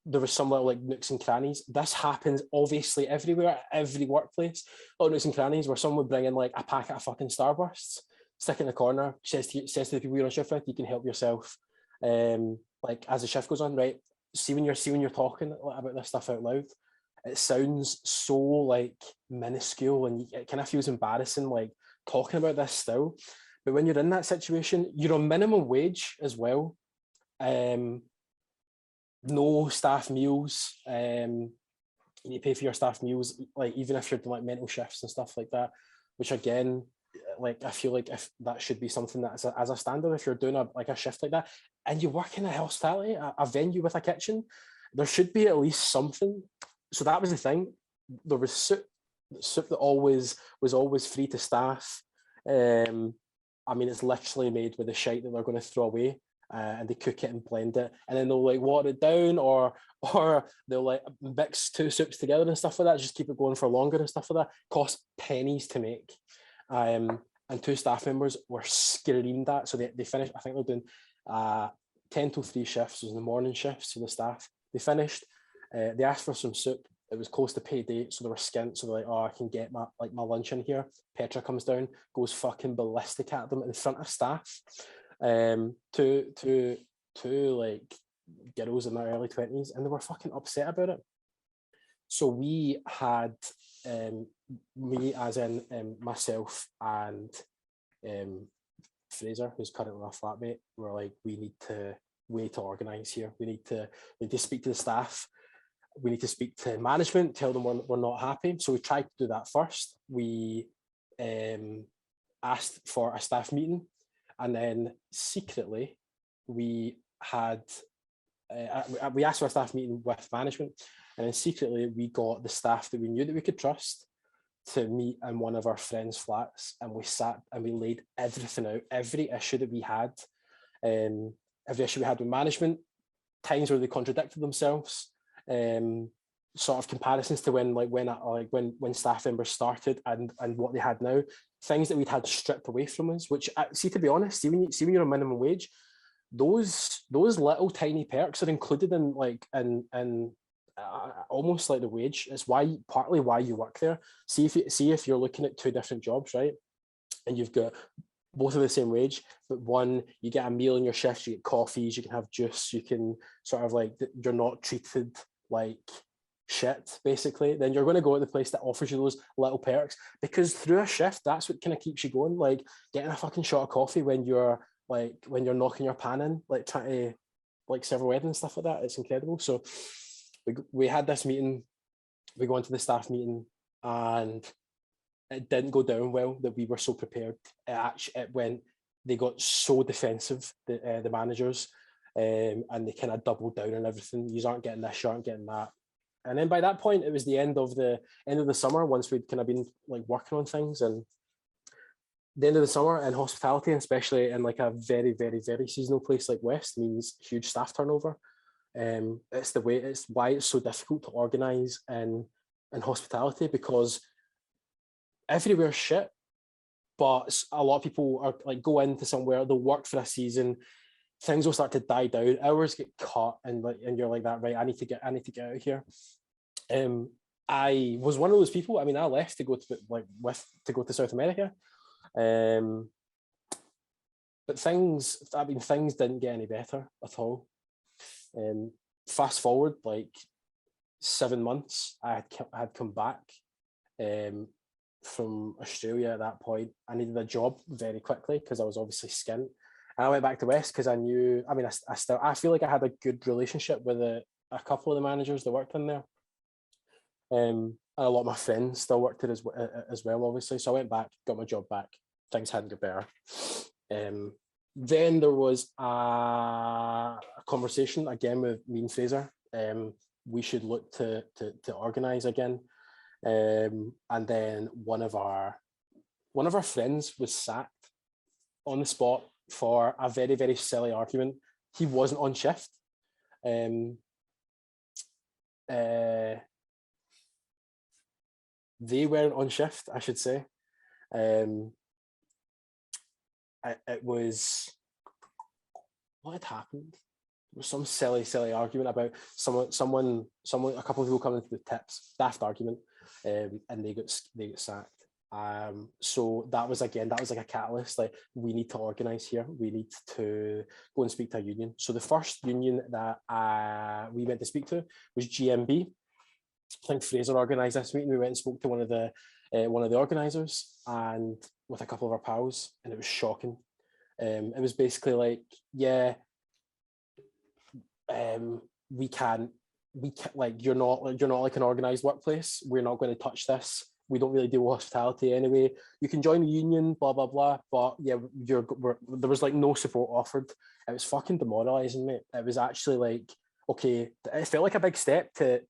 there was some little like nooks and crannies. This happens obviously everywhere, every workplace. Little nooks and crannies where someone would bring in like a packet of fucking Starbursts, stick it in the corner, says to the people you're on shift with, you can help yourself. Like as the shift goes on, right? See when you're talking about this stuff out loud, it sounds so like minuscule, and it kind of feels embarrassing like talking about this still. But when you're in that situation, you're on minimum wage as well. No staff meals. You need to pay for your staff meals, like even if you're doing like mental shifts and stuff like that, which again, like I feel like if that should be something that as a standard, if you're doing a shift like that and you work in a hospitality, a venue with a kitchen, there should be at least something. So that was the thing. There was soup that was always free to staff. I mean, it's literally made with the shite that they're going to throw away. And they cook it and blend it, and then they'll like water it down, or they'll like mix two soups together and stuff like that, just keep it going for longer and stuff like that. Cost pennies to make. And two staff members were screamed at, so they finished. I think they're doing 10 till 3 shifts, was in the morning shifts, so the staff, they finished. They asked for some soup. It was close to payday, so they were skint. So they're like, "Oh, I can get my lunch in here." Petra comes down, goes fucking ballistic at them in front of staff. Two like girls in their early 20s, and they were fucking upset about it. So we had me, as in myself and Fraser, who's currently my flatmate, were like, we need to organise here. We need to speak to the staff. We need to speak to management, tell them we're not happy. So we tried to do that first. We asked for a staff meeting, and then secretly we had we asked for a staff meeting with management, and then secretly we got the staff that we knew that we could trust to meet in one of our friends' flats, and we sat and we laid everything out, every issue that we had, every issue we had with management, times where they contradicted themselves, sort of comparisons to when staff members started and what they had now, things that we'd had stripped away from us. Which, see, to be honest, see when you're on minimum wage, those little tiny perks are included in almost like the wage. It's partly why you work there. See if you're looking at two different jobs, right, and you've got both of the same wage, but one, you get a meal in your shift, you get coffees, you can have juice, you can sort of like, you're not treated like shit, basically. Then you're going to go to the place that offers you those little perks, because through a shift, that's what kind of keeps you going. Like getting a fucking shot of coffee when you're knocking your pan in, like trying to like serve a wedding and stuff like that. It's incredible. So we had this meeting, we go into the staff meeting, and it didn't go down well that we were so prepared. It went, they got so defensive, the managers, and they kind of doubled down on everything. You aren't getting this, you aren't getting that. And then by that point, it was the end of the summer, once we'd kind of been like working on things. And the end of the summer in hospitality, especially in like a very, very, very seasonal place like West, means huge staff turnover. It's why it's so difficult to organise in hospitality, because everywhere's shit, but a lot of people are like, go into somewhere, they'll work for a season, things will start to die down, hours get cut, and you're like, that, right, I need to get out of here. I was one of those people. I mean, I left to go to South America, but things didn't get any better at all. Fast forward like 7 months, I had come back from Australia. At that point, I needed a job very quickly because I was obviously skint. And I went back to West because I knew, I mean, I feel like I had a good relationship with a couple of the managers that worked in there. And a lot of my friends still worked there as well, obviously. So I went back, got my job back. Things hadn't got better. Then there was a conversation again with me and Fraser. We should look to organise again. And then one of our friends was sacked on the spot for a very, very silly argument. He wasn't on shift. they weren't on shift, I should say. It was, what had happened? There was some silly argument about someone, a couple of people coming to the tips, daft argument, and they got sacked. So that was like a catalyst. Like, we need to organise here. We need to go and speak to a union. So the first union that we went to speak to was GMB. I think Fraser organised this meeting. We went and spoke to one of the organisers and with a couple of our pals, and it was shocking. It was basically like, yeah, we can't like, you're not like an organised workplace. We're not going to touch this. We don't really deal with hospitality anyway. You can join the union, blah blah blah, but yeah, there was like no support offered. It was fucking demoralising, mate. It was actually like, okay, it felt like a big step to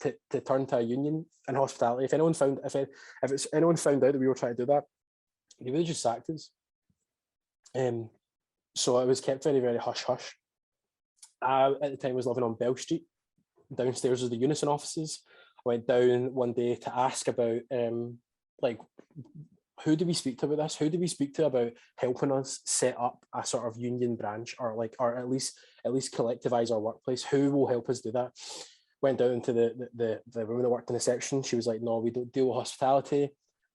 turn to a union in hospitality. If anyone found out that we were trying to do that, they would have just sacked us. So it was kept very, very hush hush. At the time, I was living on Bell Street. Downstairs was the Unison offices. I went down one day to ask about like, who do we speak to about this? Who do we speak to about helping us set up a sort of union branch, or at least collectivize our workplace? Who will help us do that? Went down to the woman that worked in the section. She was like, no, we don't deal with hospitality.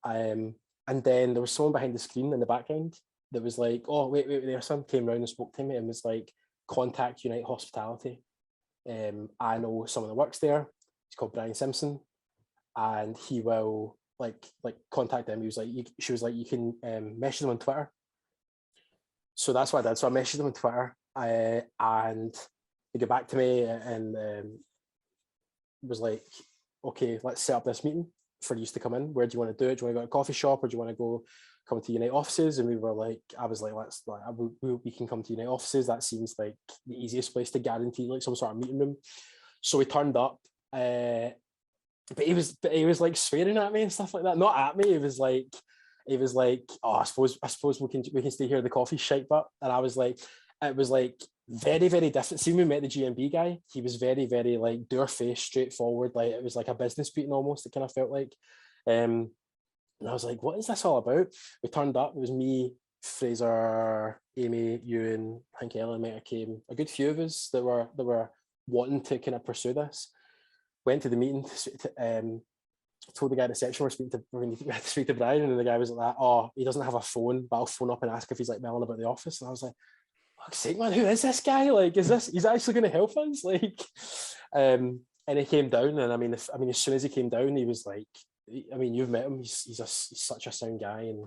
And then there was someone behind the screen in the background that was like, oh, wait, there's someone came around and spoke to me and was like, contact Unite Hospitality. I know someone that works there. He's called Brian Simpson, and he will like contact them. She was like, you can message them on Twitter. So that's what I did. So I messaged them on Twitter, and they got back to me and was like, okay, let's set up this meeting for you to come in. Where do you want to do it? Do you want to go to a coffee shop, or do you want to go come to Unite offices? And I was like, we can come to Unite offices. That seems like the easiest place to guarantee like some sort of meeting room. So we turned up, but he was like swearing at me and stuff like that. Not at me. It was like, oh, I suppose we can stay here at the coffee shop. But and I was like, it was like very, very different. See, when we met the GMB guy, he was very, very like door face, straightforward. Like, it was like a business meeting almost. It kind of felt like, and I was like, what is this all about? We turned up. It was me, Fraser, Amy, Ewan, I think Ellen might have came. A good few of us that were wanting to kind of pursue this. Went to the meeting. Told the guy at the section we had to speak to Brian, and the guy was like, oh, he doesn't have a phone, but I'll phone up and ask if he's like milling about the office. And I was like, fuck's sake, man, who is this guy? Like, he's actually going to help us? Like, and he came down, and I mean, as soon as he came down, he was like, I mean, you've met him. He's such a sound guy, and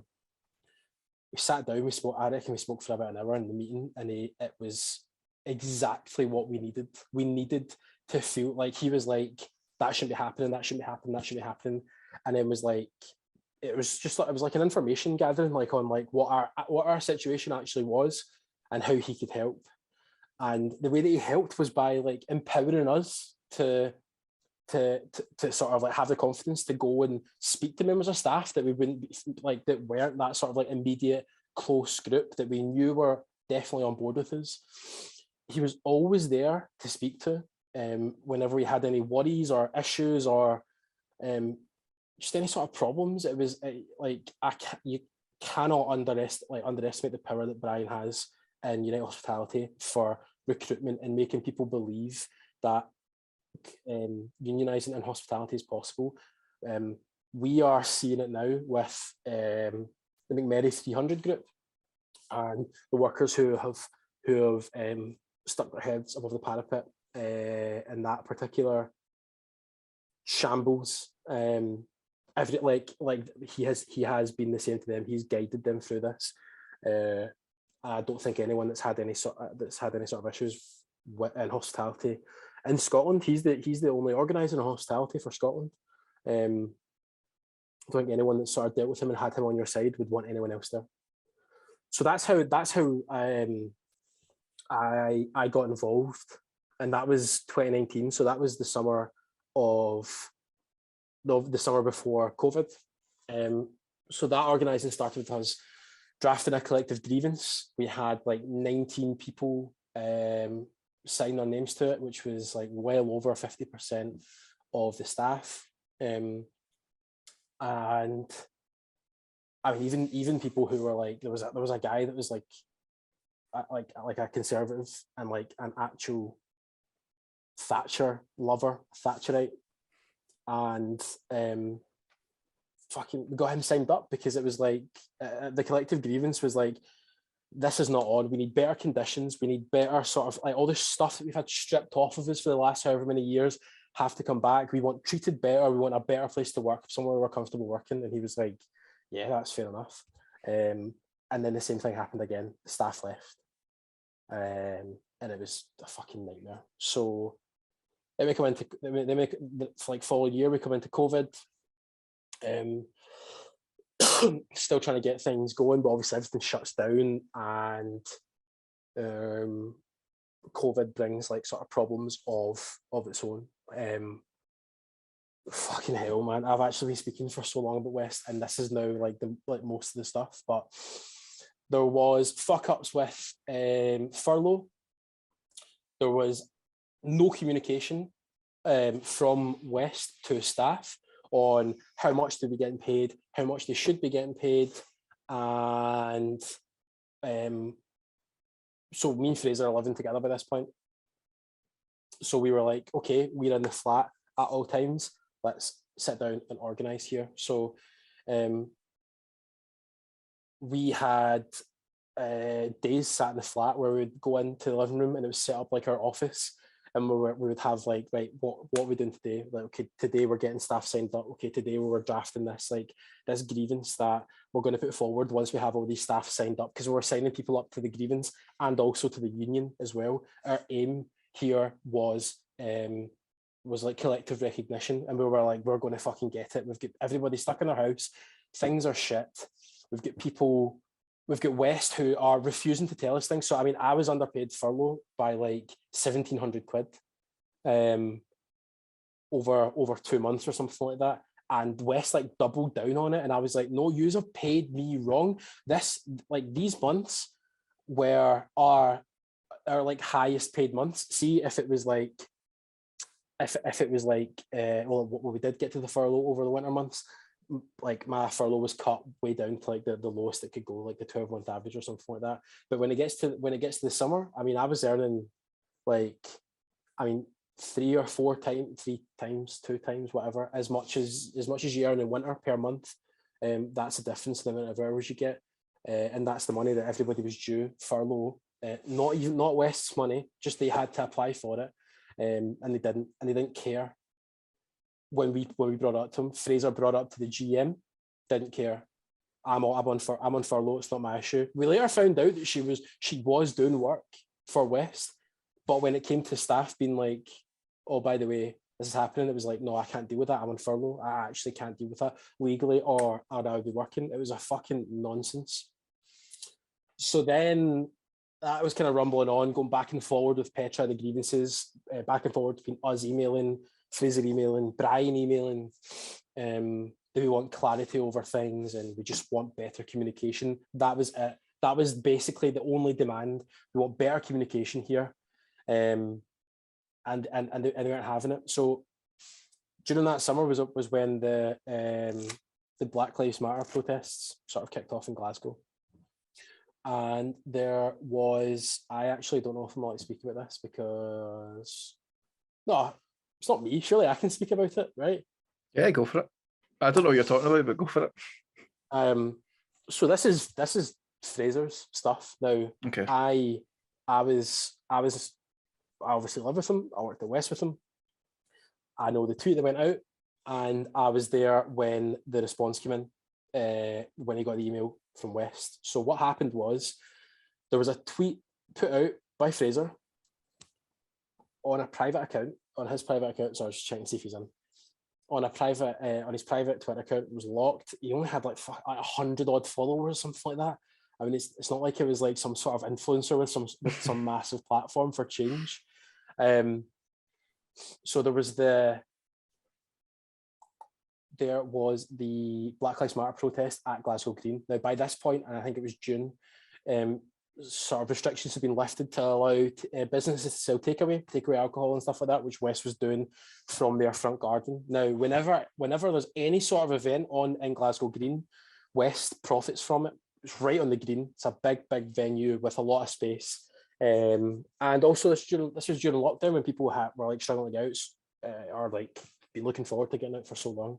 we sat down. We spoke. I reckon we spoke for about an hour in the meeting, and it was exactly what we needed. We needed to feel like he was like, that shouldn't be happening. That shouldn't be happening. That shouldn't be happening. And it was like, it was like an information gathering, like on like what our situation actually was and how he could help. And the way that he helped was by like empowering us to sort of like have the confidence to go and speak to members of staff that we wouldn't be like, that weren't that sort of like immediate close group that we knew were definitely on board with us. He was always there to speak to whenever we had any worries or issues or just any sort of problems. It was like, you cannot underestimate the power that Brian has in Unite Hospitality for recruitment and making people believe that unionising in hospitality is possible. We are seeing it now with the McMurray 300 group and the workers who have stuck their heads above the parapet in that particular shambles. He has been the same to them. He's guided them through this. I don't think anyone that's had any sort of issues in hospitality in Scotland. He's the only organiser in hospitality for Scotland. I don't think anyone that sort of dealt with him and had him on your side would want anyone else there. So that's how I got involved, and that was 2019. So that was the summer before COVID. So that organising started with us drafting a collective grievance. We had like 19 people sign their names to it, which was like well over 50% of the staff. And I mean, even people who were like, there was a guy that was like a conservative and like an actual Thatcher lover, Thatcherite, and fucking got him signed up because it was like the collective grievance was like, this is not on. We need better conditions. We need better sort of like all this stuff that we've had stripped off of us for the last however many years have to come back. We want treated better. We want a better place to work, somewhere we're comfortable working. And he was like, yeah, that's fair enough. And then the same thing happened again. The staff left. And it was a fucking nightmare. So then we come into, for like following year, we come into COVID. Still trying to get things going, but obviously everything shuts down, and COVID brings like sort of problems of its own. Fucking hell, man! I've actually been speaking for so long about West, and this is now like most of the stuff. But there was fuck ups with furlough. There was no communication from West to staff on how much to be getting paid, how much they should be getting paid. And so me and Fraser are living together by this point. So we were like, okay, we're in the flat at all times. Let's sit down and organise here. So we had days sat in the flat where we'd go into the living room and it was set up like our office. And we would have like, right, what are we doing today? Like, okay, today we're getting staff signed up. Okay, today we're drafting this grievance that we're going to put forward once we have all these staff signed up, because we're signing people up to the grievance and also to the union as well. Our aim here was like collective recognition, and we were like, we're going to fucking get it. We've got everybody stuck in their house. Things are shit. We've got West who are refusing to tell us things. So, I mean, I was underpaid furlough by like 1,700 quid over 2 months or something like that. And West like doubled down on it. And I was like, no, yous have paid me wrong. These months were our like highest paid months. See, if it was like, well, we did get to the furlough over the winter months, like my furlough was cut way down to like the lowest it could go, like the 12-month average or something like that. But when it gets to the summer, I mean, I was earning like, I mean, 2 times, whatever, as much as you earn in winter per month. That's the difference in the amount of hours you get, and that's the money that everybody was due furlough. Not West's money, just they had to apply for it, and they didn't care. When we brought it up to him, Fraser brought it up to the GM, didn't care. I'm on furlough, it's not my issue. We later found out that she was doing work for West, but when it came to staff being like, oh, by the way, this is happening, it was like, no, I can't deal with that. I'm on furlough. I actually can't deal with that legally, or I'll be working. It was a fucking nonsense. So then that was kind of rumbling on, going back and forward with Petra, the grievances, back and forward between us emailing, Fraser emailing, Brian emailing. Do we want clarity over things, and we just want better communication? That was it. That was basically the only demand. We want better communication here, and they weren't having it. So during that summer was when the Black Lives Matter protests sort of kicked off in Glasgow. And there was, I actually don't know if I'm allowed to speak about this because, no, it's not me. Surely I can speak about it, right? Yeah, go for it. I don't know what you're talking about, but go for it. So this is Fraser's stuff. Now, okay. I obviously live with him. I worked at West with him. I know the tweet that went out, and I was there when the response came in, when he got the email from West. So what happened was there was a tweet put out by Fraser on a private account, on his private account. So I was just checking to see if he's in. On his private Twitter account, it was locked. He only had like 100 odd followers, something like that. I mean, it's not like it was like some sort of influencer with some massive platform for change. So there was the Black Lives Matter protest at Glasgow Green. Now, by this point, and I think it was June, sort of restrictions have been lifted to allow businesses to sell takeaway alcohol and stuff like that, which West was doing from their front garden. Now, whenever there's any sort of event on in Glasgow Green, West profits from it. It's right on the green. It's a big venue with a lot of space. And also this was during lockdown when people were like struggling to get out, or like been looking forward to getting out for so long.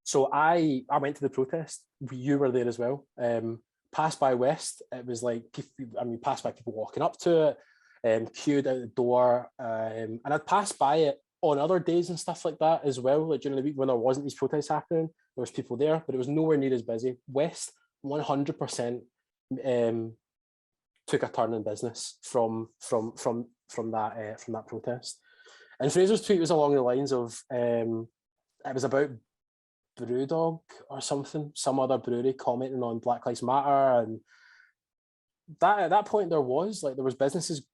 So I went to the protest. You were there as well. Passed by West, it was like passed by people walking up to it, queued out the door, and I'd passed by it on other days and stuff like that as well. Like during the week when there wasn't these protests happening, there was people there, but it was nowhere near as busy. West 100% took a turn in business from that protest. And Fraser's tweet was along the lines of it was about Brewdog or something, some other brewery commenting on Black Lives Matter, and that at that point there was businesses.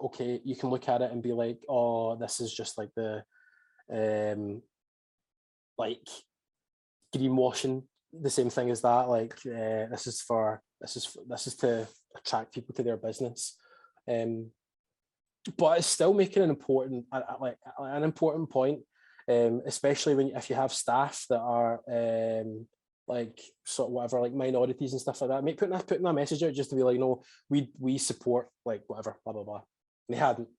Okay, you can look at it and be like, oh, this is just like the like greenwashing, the same thing as that. Like this is to attract people to their business, but it's still making an important point. Especially if you have staff that are like sort of whatever, like minorities and stuff like that, putting that message out just to be like, no, we support like whatever, blah blah blah. And they hadn't.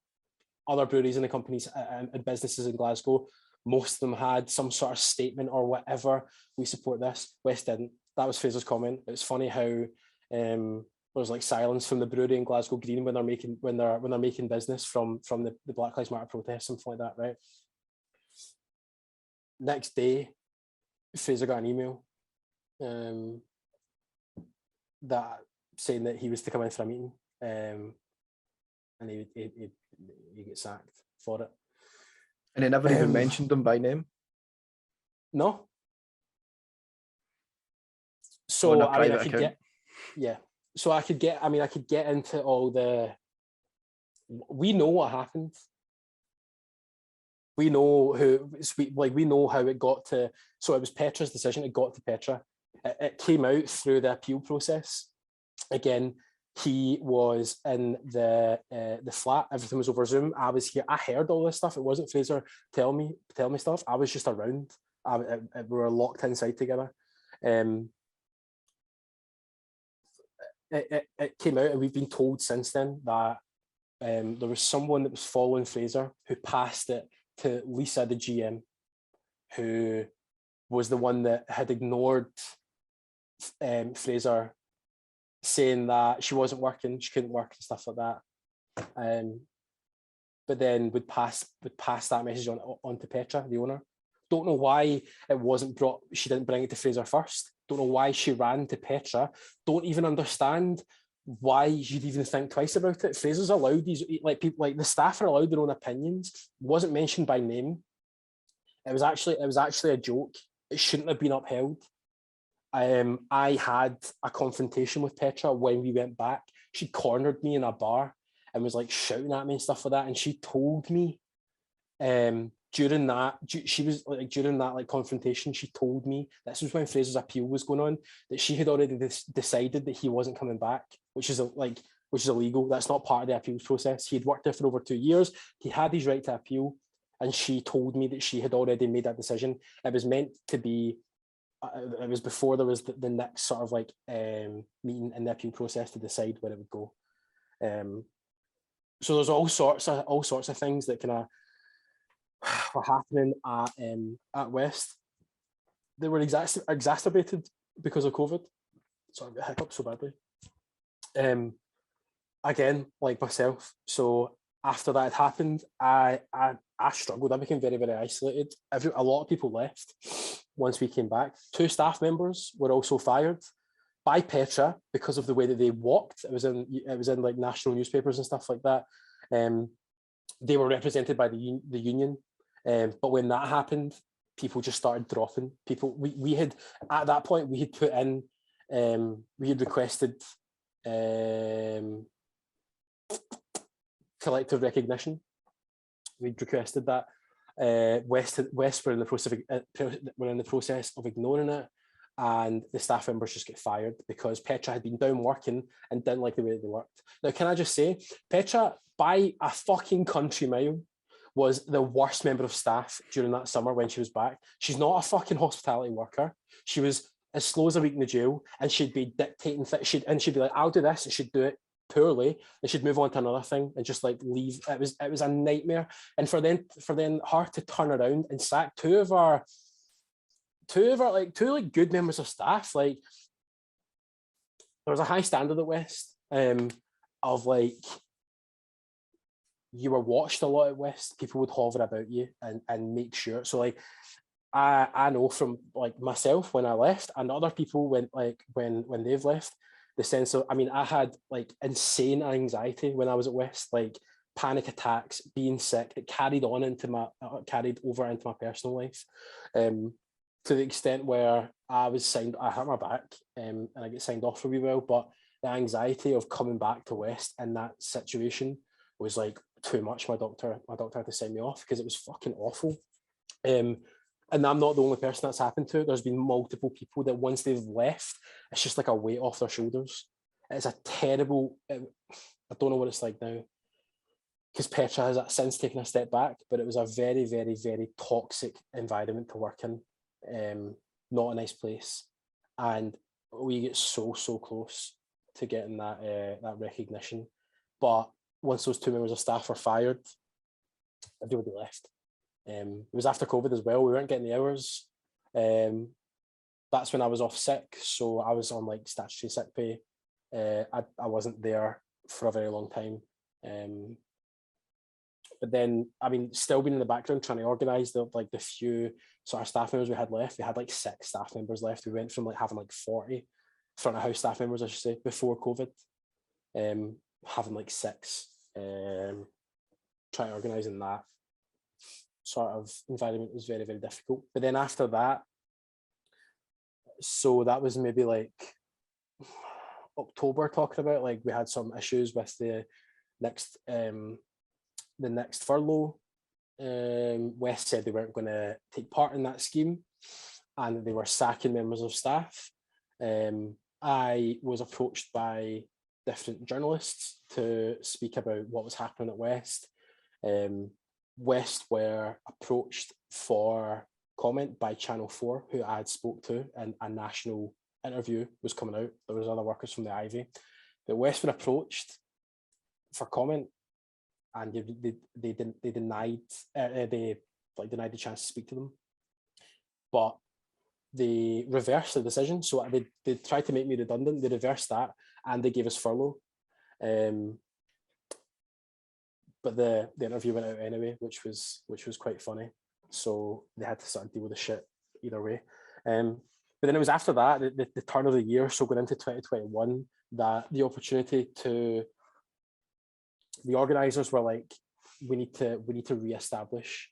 Other breweries and the companies and businesses in Glasgow, most of them had some sort of statement or whatever. We support this. West didn't. That was Fraser's comment. It's funny how there's like silence from the brewery in Glasgow Green when they're making business from the Black Lives Matter protest, something like that, right? Next day, Fraser got an email that saying that he was to come in for a meeting, and he get sacked for it. And he never even mentioned them by name? No. So I could get into all the. We know what happened. We know we know how it got to. So it was Petra's decision. It got to Petra. It came out through the appeal process. Again, he was in the flat. Everything was over Zoom. I was here. I heard all this stuff. It wasn't Fraser tell me stuff. I was just around. We were locked inside together. It came out, and we've been told since then that there was someone that was following Fraser who passed it to Lisa, the GM, who was the one that had ignored Fraser, saying that she wasn't working, she couldn't work and stuff like that. But then would pass that message on to Petra, the owner. Don't know why it wasn't brought. She didn't bring it to Fraser first. Don't know why she ran to Petra. Don't even understand why you'd even think twice about it. Fraser's allowed these, like people, like the staff are allowed their own opinions. It wasn't mentioned by name. It was actually a joke. It shouldn't have been upheld. I had a confrontation with Petra when we went back. She cornered me in a bar and was like shouting at me and stuff like that. And she told me during that confrontation, she told me, this was when Fraser's appeal was going on, that she had already decided that he wasn't coming back, which is illegal. That's not part of the appeals process. He had worked there for over 2 years. He had his right to appeal, and she told me that she had already made that decision. It was meant to be. It was before there was the next sort of like meeting in the appeal process to decide where it would go. So there's all sorts of things that kind of were happening at West. They were exacerbated because of COVID. Sorry, I got hiccups so badly. Again, like myself. So after that had happened, I struggled. I became very, very isolated. A lot of people left once we came back. 2 staff members were also fired by Petra because of the way that they walked. It was in like national newspapers and stuff like that. They were represented by the union. But when that happened, people just started dropping. We had, at that point, we had put in, we had requested collective recognition. We'd requested that. West were in the process of ignoring it, and the staff members just get fired because Petra had been down working and didn't like the way that they worked. Now, can I just say, Petra, by a fucking country mile, was the worst member of staff during that summer when she was back. She's not a fucking hospitality worker. She was as slow as a week in the jail, and she'd be dictating and she'd be like, I'll do this, and she'd do it poorly, and she'd move on to another thing and just like leave. It was a nightmare. And for then her to turn around and sack two good members of staff. Like, there was a high standard at West of like, you were watched a lot at West. People would hover about you and make sure. So like, I know from like myself when I left, and other people when they've left, the sense of, I mean, I had like insane anxiety when I was at West, like panic attacks, being sick. It carried over into my personal life, to the extent where I hurt my back, and I get signed off for a wee while. But the anxiety of coming back to West in that situation was like too much. My doctor had to send me off because it was fucking awful. And I'm not the only person that's happened to. There's been multiple people that once they've left, it's just like a weight off their shoulders. It's a terrible, I don't know what it's like now, because Petra has since taken a step back, but it was a very, very, very toxic environment to work in. Not a nice place. And we get so close to getting that recognition. But once those two members of staff were fired, everybody left. It was after COVID as well. We weren't getting the hours. That's when I was off sick, so I was on like statutory sick pay. I wasn't there for a very long time. But then, I mean, still being in the background trying to organise the few sort of staff members we had left. We had like 6 staff members left. We went from like having like 40 front of house staff members, I should say, before COVID, having like 6. Trying to organise in that sort of environment was very, very difficult. But then after that, so that was maybe like October, talking about like we had some issues with the next furlough. West said they weren't going to take part in that scheme and they were sacking members of staff. I was approached by different journalists to speak about what was happening at West. West were approached for comment by Channel 4, who I had spoke to, and a national interview was coming out. There was other workers from the Ivy. But West were approached for comment, and they denied the chance to speak to them. But they reversed the decision. So they tried to make me redundant. They reversed that, and they gave us furlough. But the interview went out anyway, which was quite funny. So they had to sort of deal with the shit either way. But then it was after that, the turn of the year, so going into 2021, that the opportunity to, the organisers were like, we need to re-establish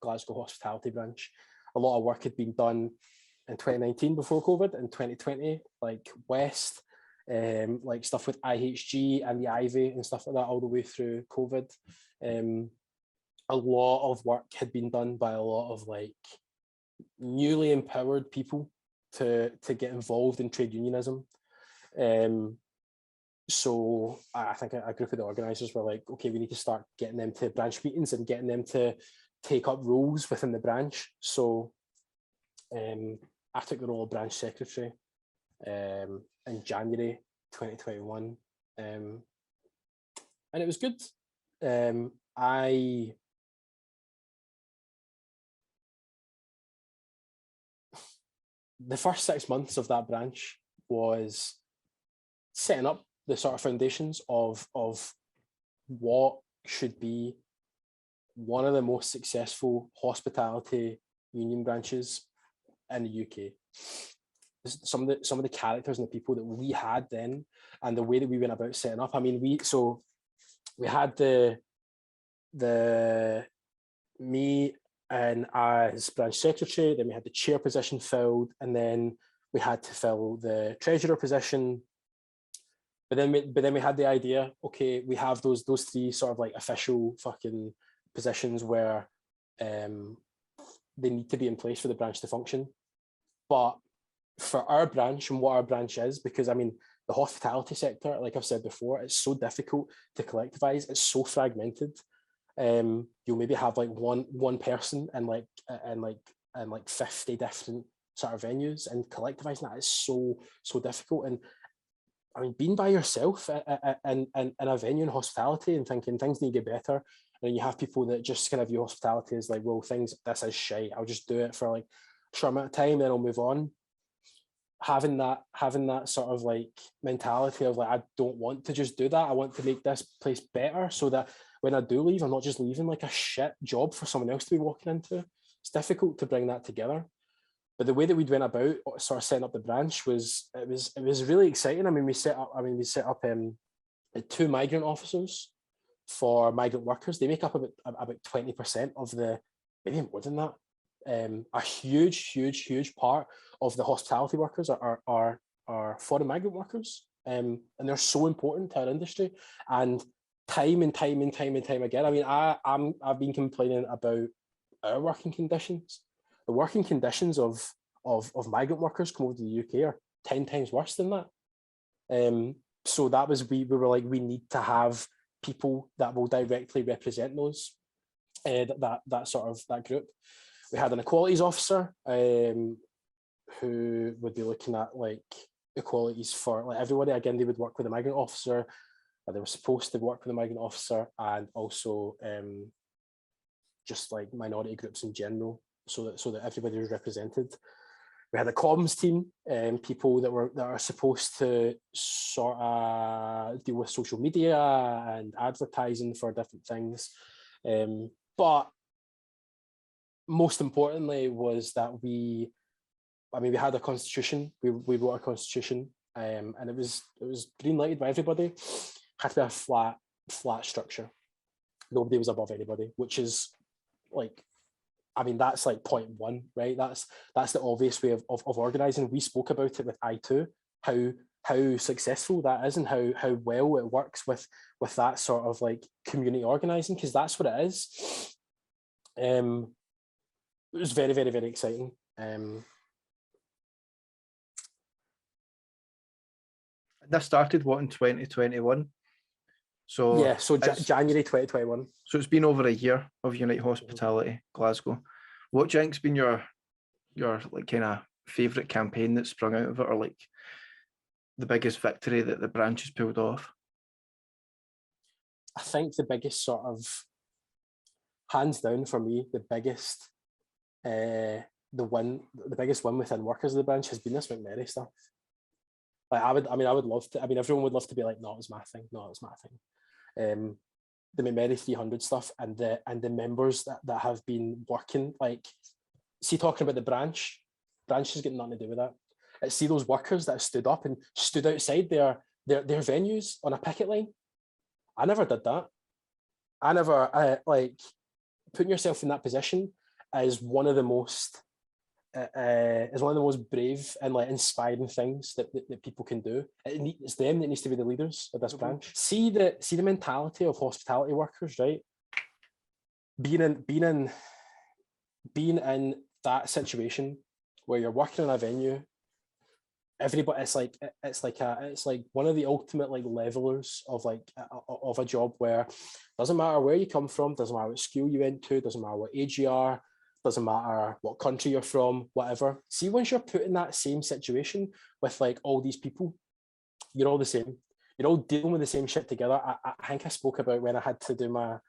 Glasgow Hospitality Branch. A lot of work had been done in 2019 before COVID, and 2020, like West, like stuff with IHG and the Ivy and stuff like that all the way through COVID. A lot of work had been done by a lot of like newly empowered people to get involved in trade unionism. So I think a group of the organisers were like, okay, we need to start getting them to branch meetings and getting them to take up roles within the branch. So I took the role of branch secretary in January 2021, and it was good. The first 6 months of that branch was setting up the sort of foundations of what should be one of the most successful hospitality union branches in the UK. Some of the characters and the people that we had then, and the way that we went about setting up. I mean, we had me and as branch secretary, then we had the chair position filled, and then we had to fill the treasurer position. But then we had the idea, okay, we have those 3 sort of like official fucking positions where they need to be in place for the branch to function. But for our branch and what our branch is, because I mean, the hospitality sector, like I've said before, it's so difficult to collectivize. It's so fragmented. You'll maybe have like one person and like 50 different sort of venues, and collectivizing that is so difficult. And I mean, being by yourself in a venue in hospitality and thinking things need to get better, and you have people that just kind of view hospitality as like, well, this is shite, I'll just do it for like a short amount of time, then I'll move on. Having that sort of like mentality of like, I don't want to just do that, I want to make this place better, so that when I do leave, I'm not just leaving like a shit job for someone else to be walking into. It's difficult to bring that together. But the way that we went about sort of setting up the branch was really exciting. I mean, we set up 2 migrant officers for migrant workers. They make up about 20% of the, maybe more than that. A huge part of the hospitality workers are foreign migrant workers, and they're so important to our industry. And time and time again, I mean, I've been complaining about our working conditions. The working conditions of migrant workers come over to the UK are 10 times worse than that. So that was, we were like, we need to have people that will directly represent those, that group. We had an equalities officer who would be looking at like equalities for like everybody. Again, they would work with a migrant officer, or they were supposed to work with a migrant officer, and also just like minority groups in general, so that everybody was represented. We had a comms team, people that are supposed to sort of deal with social media and advertising for different things. But most importantly was that we had a constitution. We wrote a constitution, and it was green lighted by everybody. Had to be a flat structure. Nobody was above anybody, which is like, I mean, that's like point one, right? That's the obvious way of organising. We spoke about it with I2, how successful that is, and how well it works with that sort of like community organising, because that's what it is. It was very, very, very exciting. That started what, in 2021? So yeah, so January 2021. So it's been over a year of Unite Hospitality Glasgow. What do you think's been your like kind of favourite campaign that sprung out of it, or like the biggest victory that the branch has pulled off? I think the biggest sort of, hands down for me, the biggest win within workers of the branch has been this McMurray stuff. Like I would love to. I mean, everyone would love to be like, no, it was my thing. No, it was my thing. The McMurray 300 stuff, and the members that have been working, like, see, talking about the branch has got nothing to do with that. See those workers that stood up and stood outside their venues on a picket line. I never did that. I never like, putting yourself in that position is one of the most brave and like inspiring things that people can do. It's them that needs to be the leaders of this branch. See the mentality of hospitality workers, right? Being in that situation where you're working in a venue, everybody, it's like one of the ultimate like levelers of a job, where doesn't matter where you come from, doesn't matter what school you went to, doesn't matter what age you are, doesn't matter what country you're from, whatever. See, once you're put in that same situation with like all these people, you're all the same. You're all dealing with the same shit together. I think I spoke about when I had to do my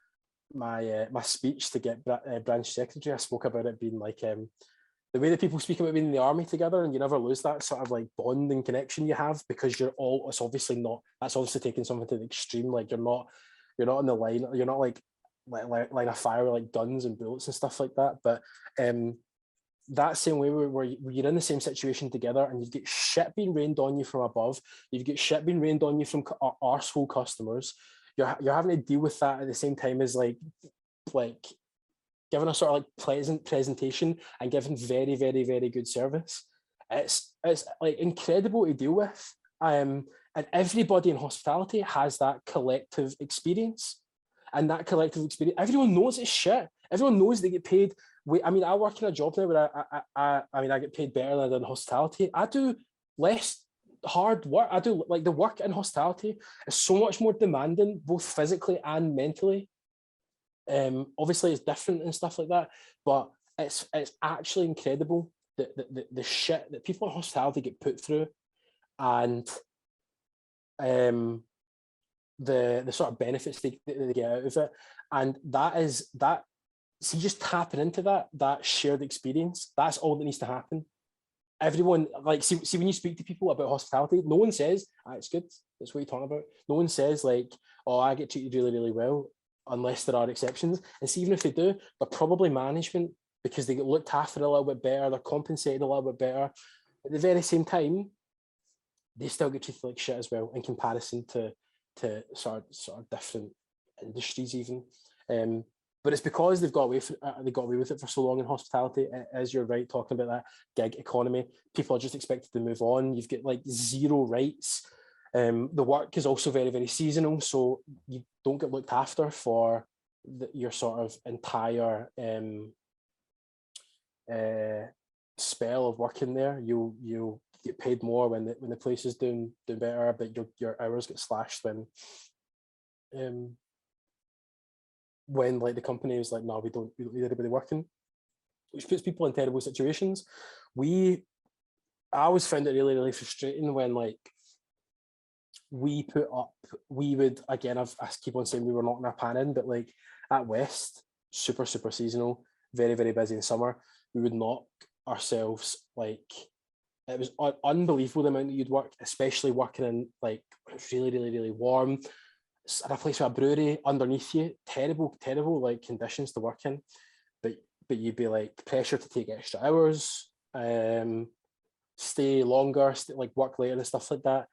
speech to get branch secretary. I spoke about it being like the way that people speak about being in the army together, and you never lose that sort of like bond and connection you have, because you're all. It's obviously not. That's obviously taking something to the extreme. Like you're not on the line. You're not like line of fire with like guns and bullets and stuff like that. But that same way where you're in the same situation together, and you get shit being rained on you from above, you get shit being rained on you from arsehole customers. You're having to deal with that at the same time as like giving a sort of like pleasant presentation and giving very, very, very good service. It's like incredible to deal with. And everybody in hospitality has that collective experience. And that collective experience, everyone knows it's shit. Everyone knows they get paid. I mean, I work in a job now where I get paid better than I do in hospitality. I do less hard work. I do like the work in hospitality is so much more demanding, both physically and mentally. Obviously it's different and stuff like that, but it's actually incredible the shit that people in hospitality get put through, and the sort of benefits they get out of it. And see, just tapping into that shared experience, that's all that needs to happen. Everyone, like, see when you speak to people about hospitality, no one says, it's good, that's what you're talking about. No one says like, oh, I get treated really, really well, unless there are exceptions. And see, even if they do, they're probably management, because they get looked after a little bit better, they're compensated a little bit better. At the very same time, they still get treated like shit as well in comparison to sort of different industries even. But it's because they got away with it for so long in hospitality. As you're right, talking about that gig economy, people are just expected to move on. You've got like zero rights. The work is also very, very seasonal, so you don't get looked after for your sort of entire spell of working there. You'll get paid more when the place is doing better, but your hours get slashed when like the company is like, no, we don't need anybody working, which puts people in terrible situations. I always found it really, really frustrating when like we would, again, I keep on saying we were knocking our pan in, but like at West, super, super seasonal, very, very busy in summer, we would knock ourselves, like, it was unbelievable the amount that you'd work, especially working in like really, really, really warm, at a place with a brewery underneath you, terrible like conditions to work in, but you'd be like pressured to take extra hours, stay longer, like work later and stuff like that,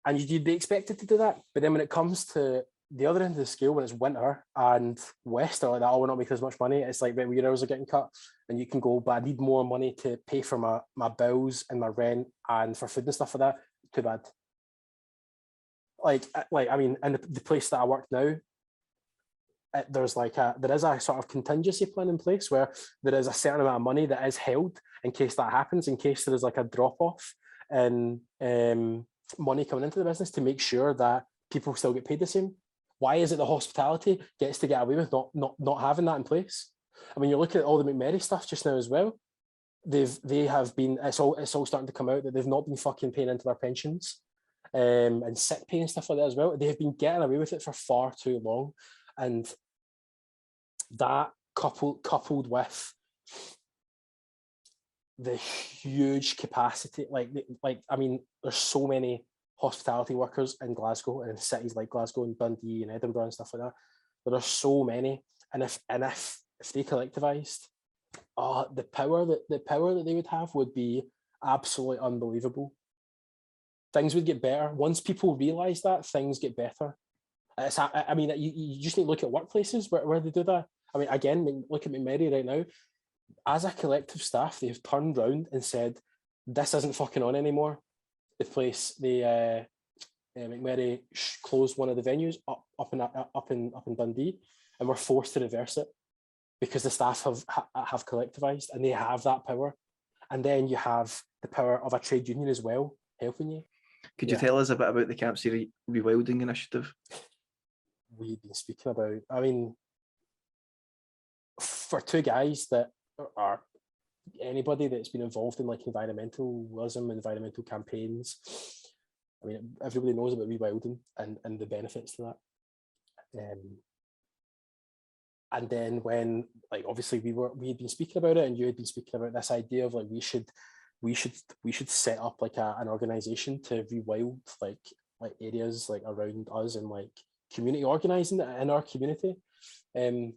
and you'd be expected to do that. But then when it comes to the other end of the scale, when it's winter and West are like that, oh, we're not making as much money, it's like, right, well, your hours are getting cut and you can go, but I need more money to pay for my bills and my rent and for food and stuff like that. Too bad. Like I mean, in the place that I work now, there is a sort of contingency plan in place where there is a certain amount of money that is held in case that happens, in case there is like a drop off in money coming into the business, to make sure that people still get paid the same. Why is it the hospitality gets to get away with not having that in place? I mean, you're looking at all the McMurray stuff just now as well. They have been, it's all starting to come out that they've not been fucking paying into their pensions. And sick pay and stuff like that as well. They've been getting away with it for far too long, and that coupled with the huge capacity, like I mean, there's so many hospitality workers in Glasgow and in cities like Glasgow and Dundee and Edinburgh and stuff like that. There are so many, and if they collectivised, the power that they would have would be absolutely unbelievable. Things would get better. Once people realise that, things get better. I mean, you just need to look at workplaces where they do that. I mean, again, look at McMurray right now. As a collective staff, they've turned round and said, this isn't fucking on anymore. The place, McMurray closed one of the venues up in Dundee, and were forced to reverse it because the staff have collectivised and they have that power. And then you have the power of a trade union as well helping you. Could you tell us a bit about the Campsie Rewilding Initiative? We've been speaking about, I mean, for two guys that are anybody that's been involved in like environmentalism, environmental campaigns, I mean, everybody knows about rewilding and the benefits to that. And then when, like, obviously we had been speaking about it, and you had been speaking about this idea of like we should set up like an organisation to rewild like areas like around us, and like community organising in our community. And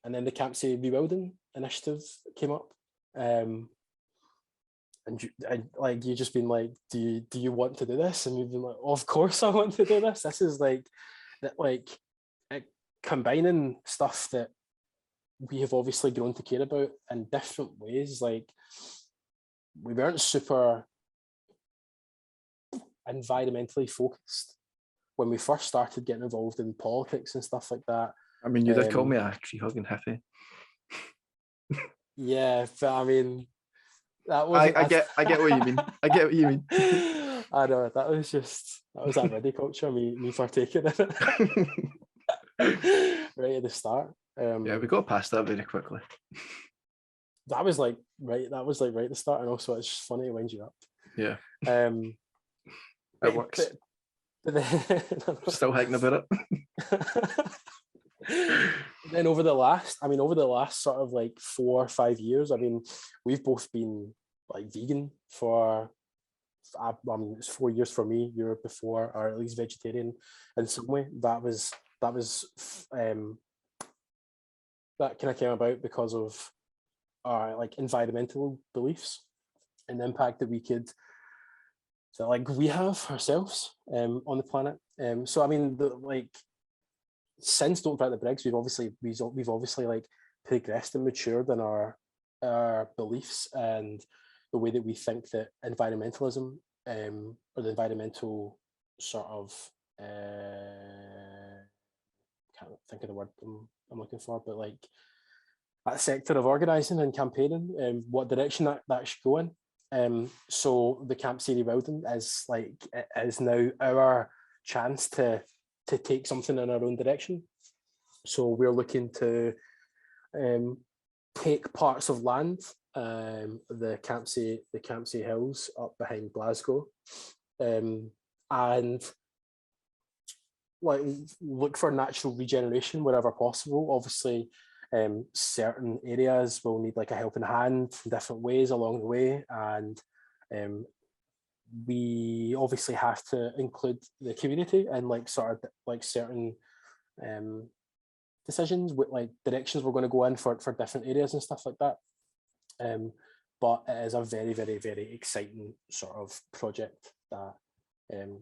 then the Campsie Rewilding Initiative came up. And like you just been like, do you want to do this? And we've been like, of course I want to do this. This is like that, like combining stuff that we have obviously grown to care about in different ways. Like, we weren't super environmentally focused when we first started getting involved in politics and stuff like that. I mean, you did call me a tree hugging hippie. Yeah, but I mean, that wasn't. I get what you mean. I get what you mean. I know that was that ready culture. Me partaking in it right at the start. Yeah, we got past that very quickly. That was like right at the start, and also it's just funny to wind you up. Yeah. It works. But then, still hacking about it. Then over the last sort of like 4 or 5 years, I mean, we've both been like vegan for, I mean, it's 4 years for me. You were before, or at least vegetarian in some way. That kind of came about because of our like environmental beliefs and the impact that we have ourselves on the planet. So I mean, since Don't Frack the Briggs, we've obviously like progressed and matured in our beliefs and the way that we think that environmentalism or the environmental sort of can't think of the word I'm looking for, but like that sector of organising and campaigning and what direction that should go in. So the Campsie Rewilding is now our chance to take something in our own direction. So we're looking to take parts of land, the Campsie Hills up behind Glasgow, and like look for natural regeneration wherever possible. Obviously, certain areas will need like a helping hand in different ways along the way, and we obviously have to include the community and like sort of like certain decisions with like directions we're going to go in for different areas and stuff like that. But it is a very, very, very exciting sort of project that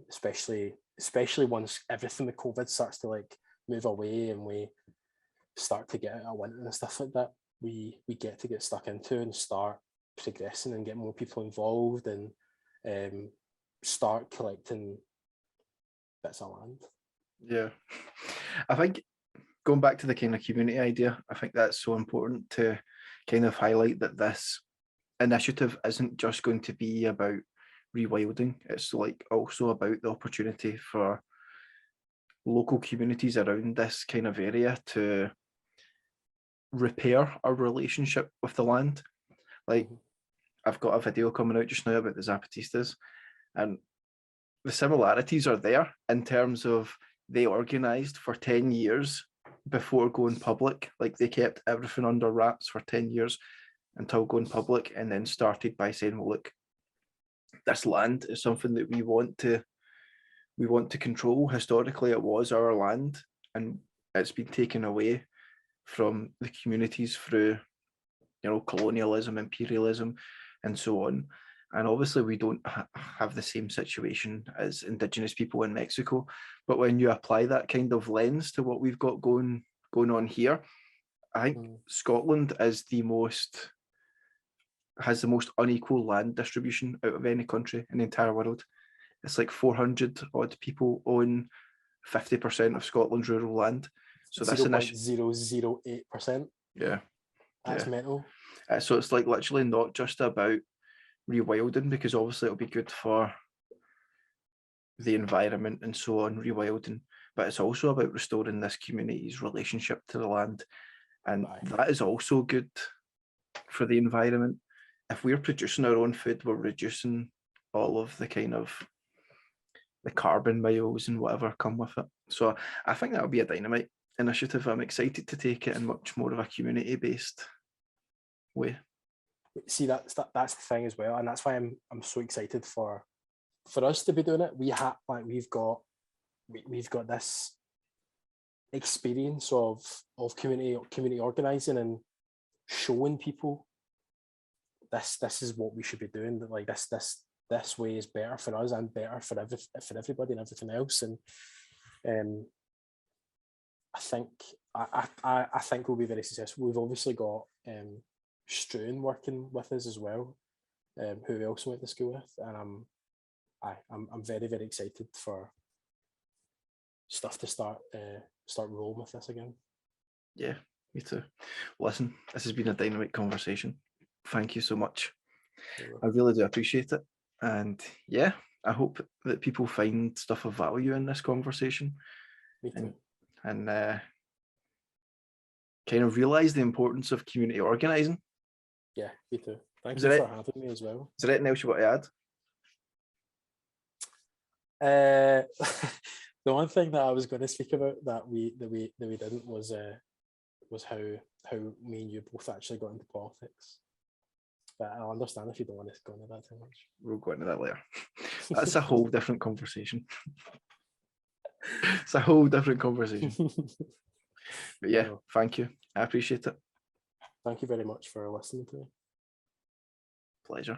especially once everything with COVID starts to like move away and we start to get out of winter and stuff like that, we get to get stuck into and start progressing and get more people involved and start collecting bits of land. Yeah, I think going back to the kind of community idea, I think that's so important to kind of highlight that this initiative isn't just going to be about rewilding. It's like also about the opportunity for local communities around this kind of area to repair our relationship with the land. Like, I've got a video coming out just now about the Zapatistas, and the similarities are there in terms of they organised for 10 years before going public. Like, they kept everything under wraps for 10 years until going public, and then started by saying, well, look, this land is something that we want to control. Historically, it was our land, and it's been taken away from the communities through, colonialism, imperialism, and so on. And obviously, we don't have the same situation as Indigenous people in Mexico. But when you apply that kind of lens to what we've got going on here, I think Scotland has the most unequal land distribution out of any country in the entire world. It's like 400 odd people own 50% of Scotland's rural land. So that's 0.008%. Yeah. That's mental. So it's like literally not just about rewilding, because obviously it'll be good for the environment and so on, rewilding, but it's also about restoring this community's relationship to the land. And that is also good for the environment. If we're producing our own food, we're reducing all of the kind of the carbon miles and whatever come with it. So I think that'll be a dynamite initiative. I'm excited to take it in much more of a community-based way. See, that's the thing as well, and that's why I'm so excited for us to be doing it. We've got this experience of community organising and showing people this is what we should be doing. That like this way is better for us and better for everybody and everything else. And I think we'll be very successful. We've obviously got Struan working with us as well, who we also went to school with, and I'm very, very excited for stuff to start rolling with this again. Yeah, me too. Listen, this has been a dynamic conversation. Thank you so much. I really do appreciate it. And yeah, I hope that people find stuff of value in this conversation. Me too. And kind of realise the importance of community organising. Yeah, me too. Thank Is you there for having me as well. Is there anything else you want to add? The one thing that I was going to speak about that we didn't was how me and you both actually got into politics. But I understand if you don't want to go into that too much. We'll go into that later. That's a whole different conversation. It's a whole different conversation. But yeah, thank you. I appreciate it. Thank you very much for listening to me. Pleasure.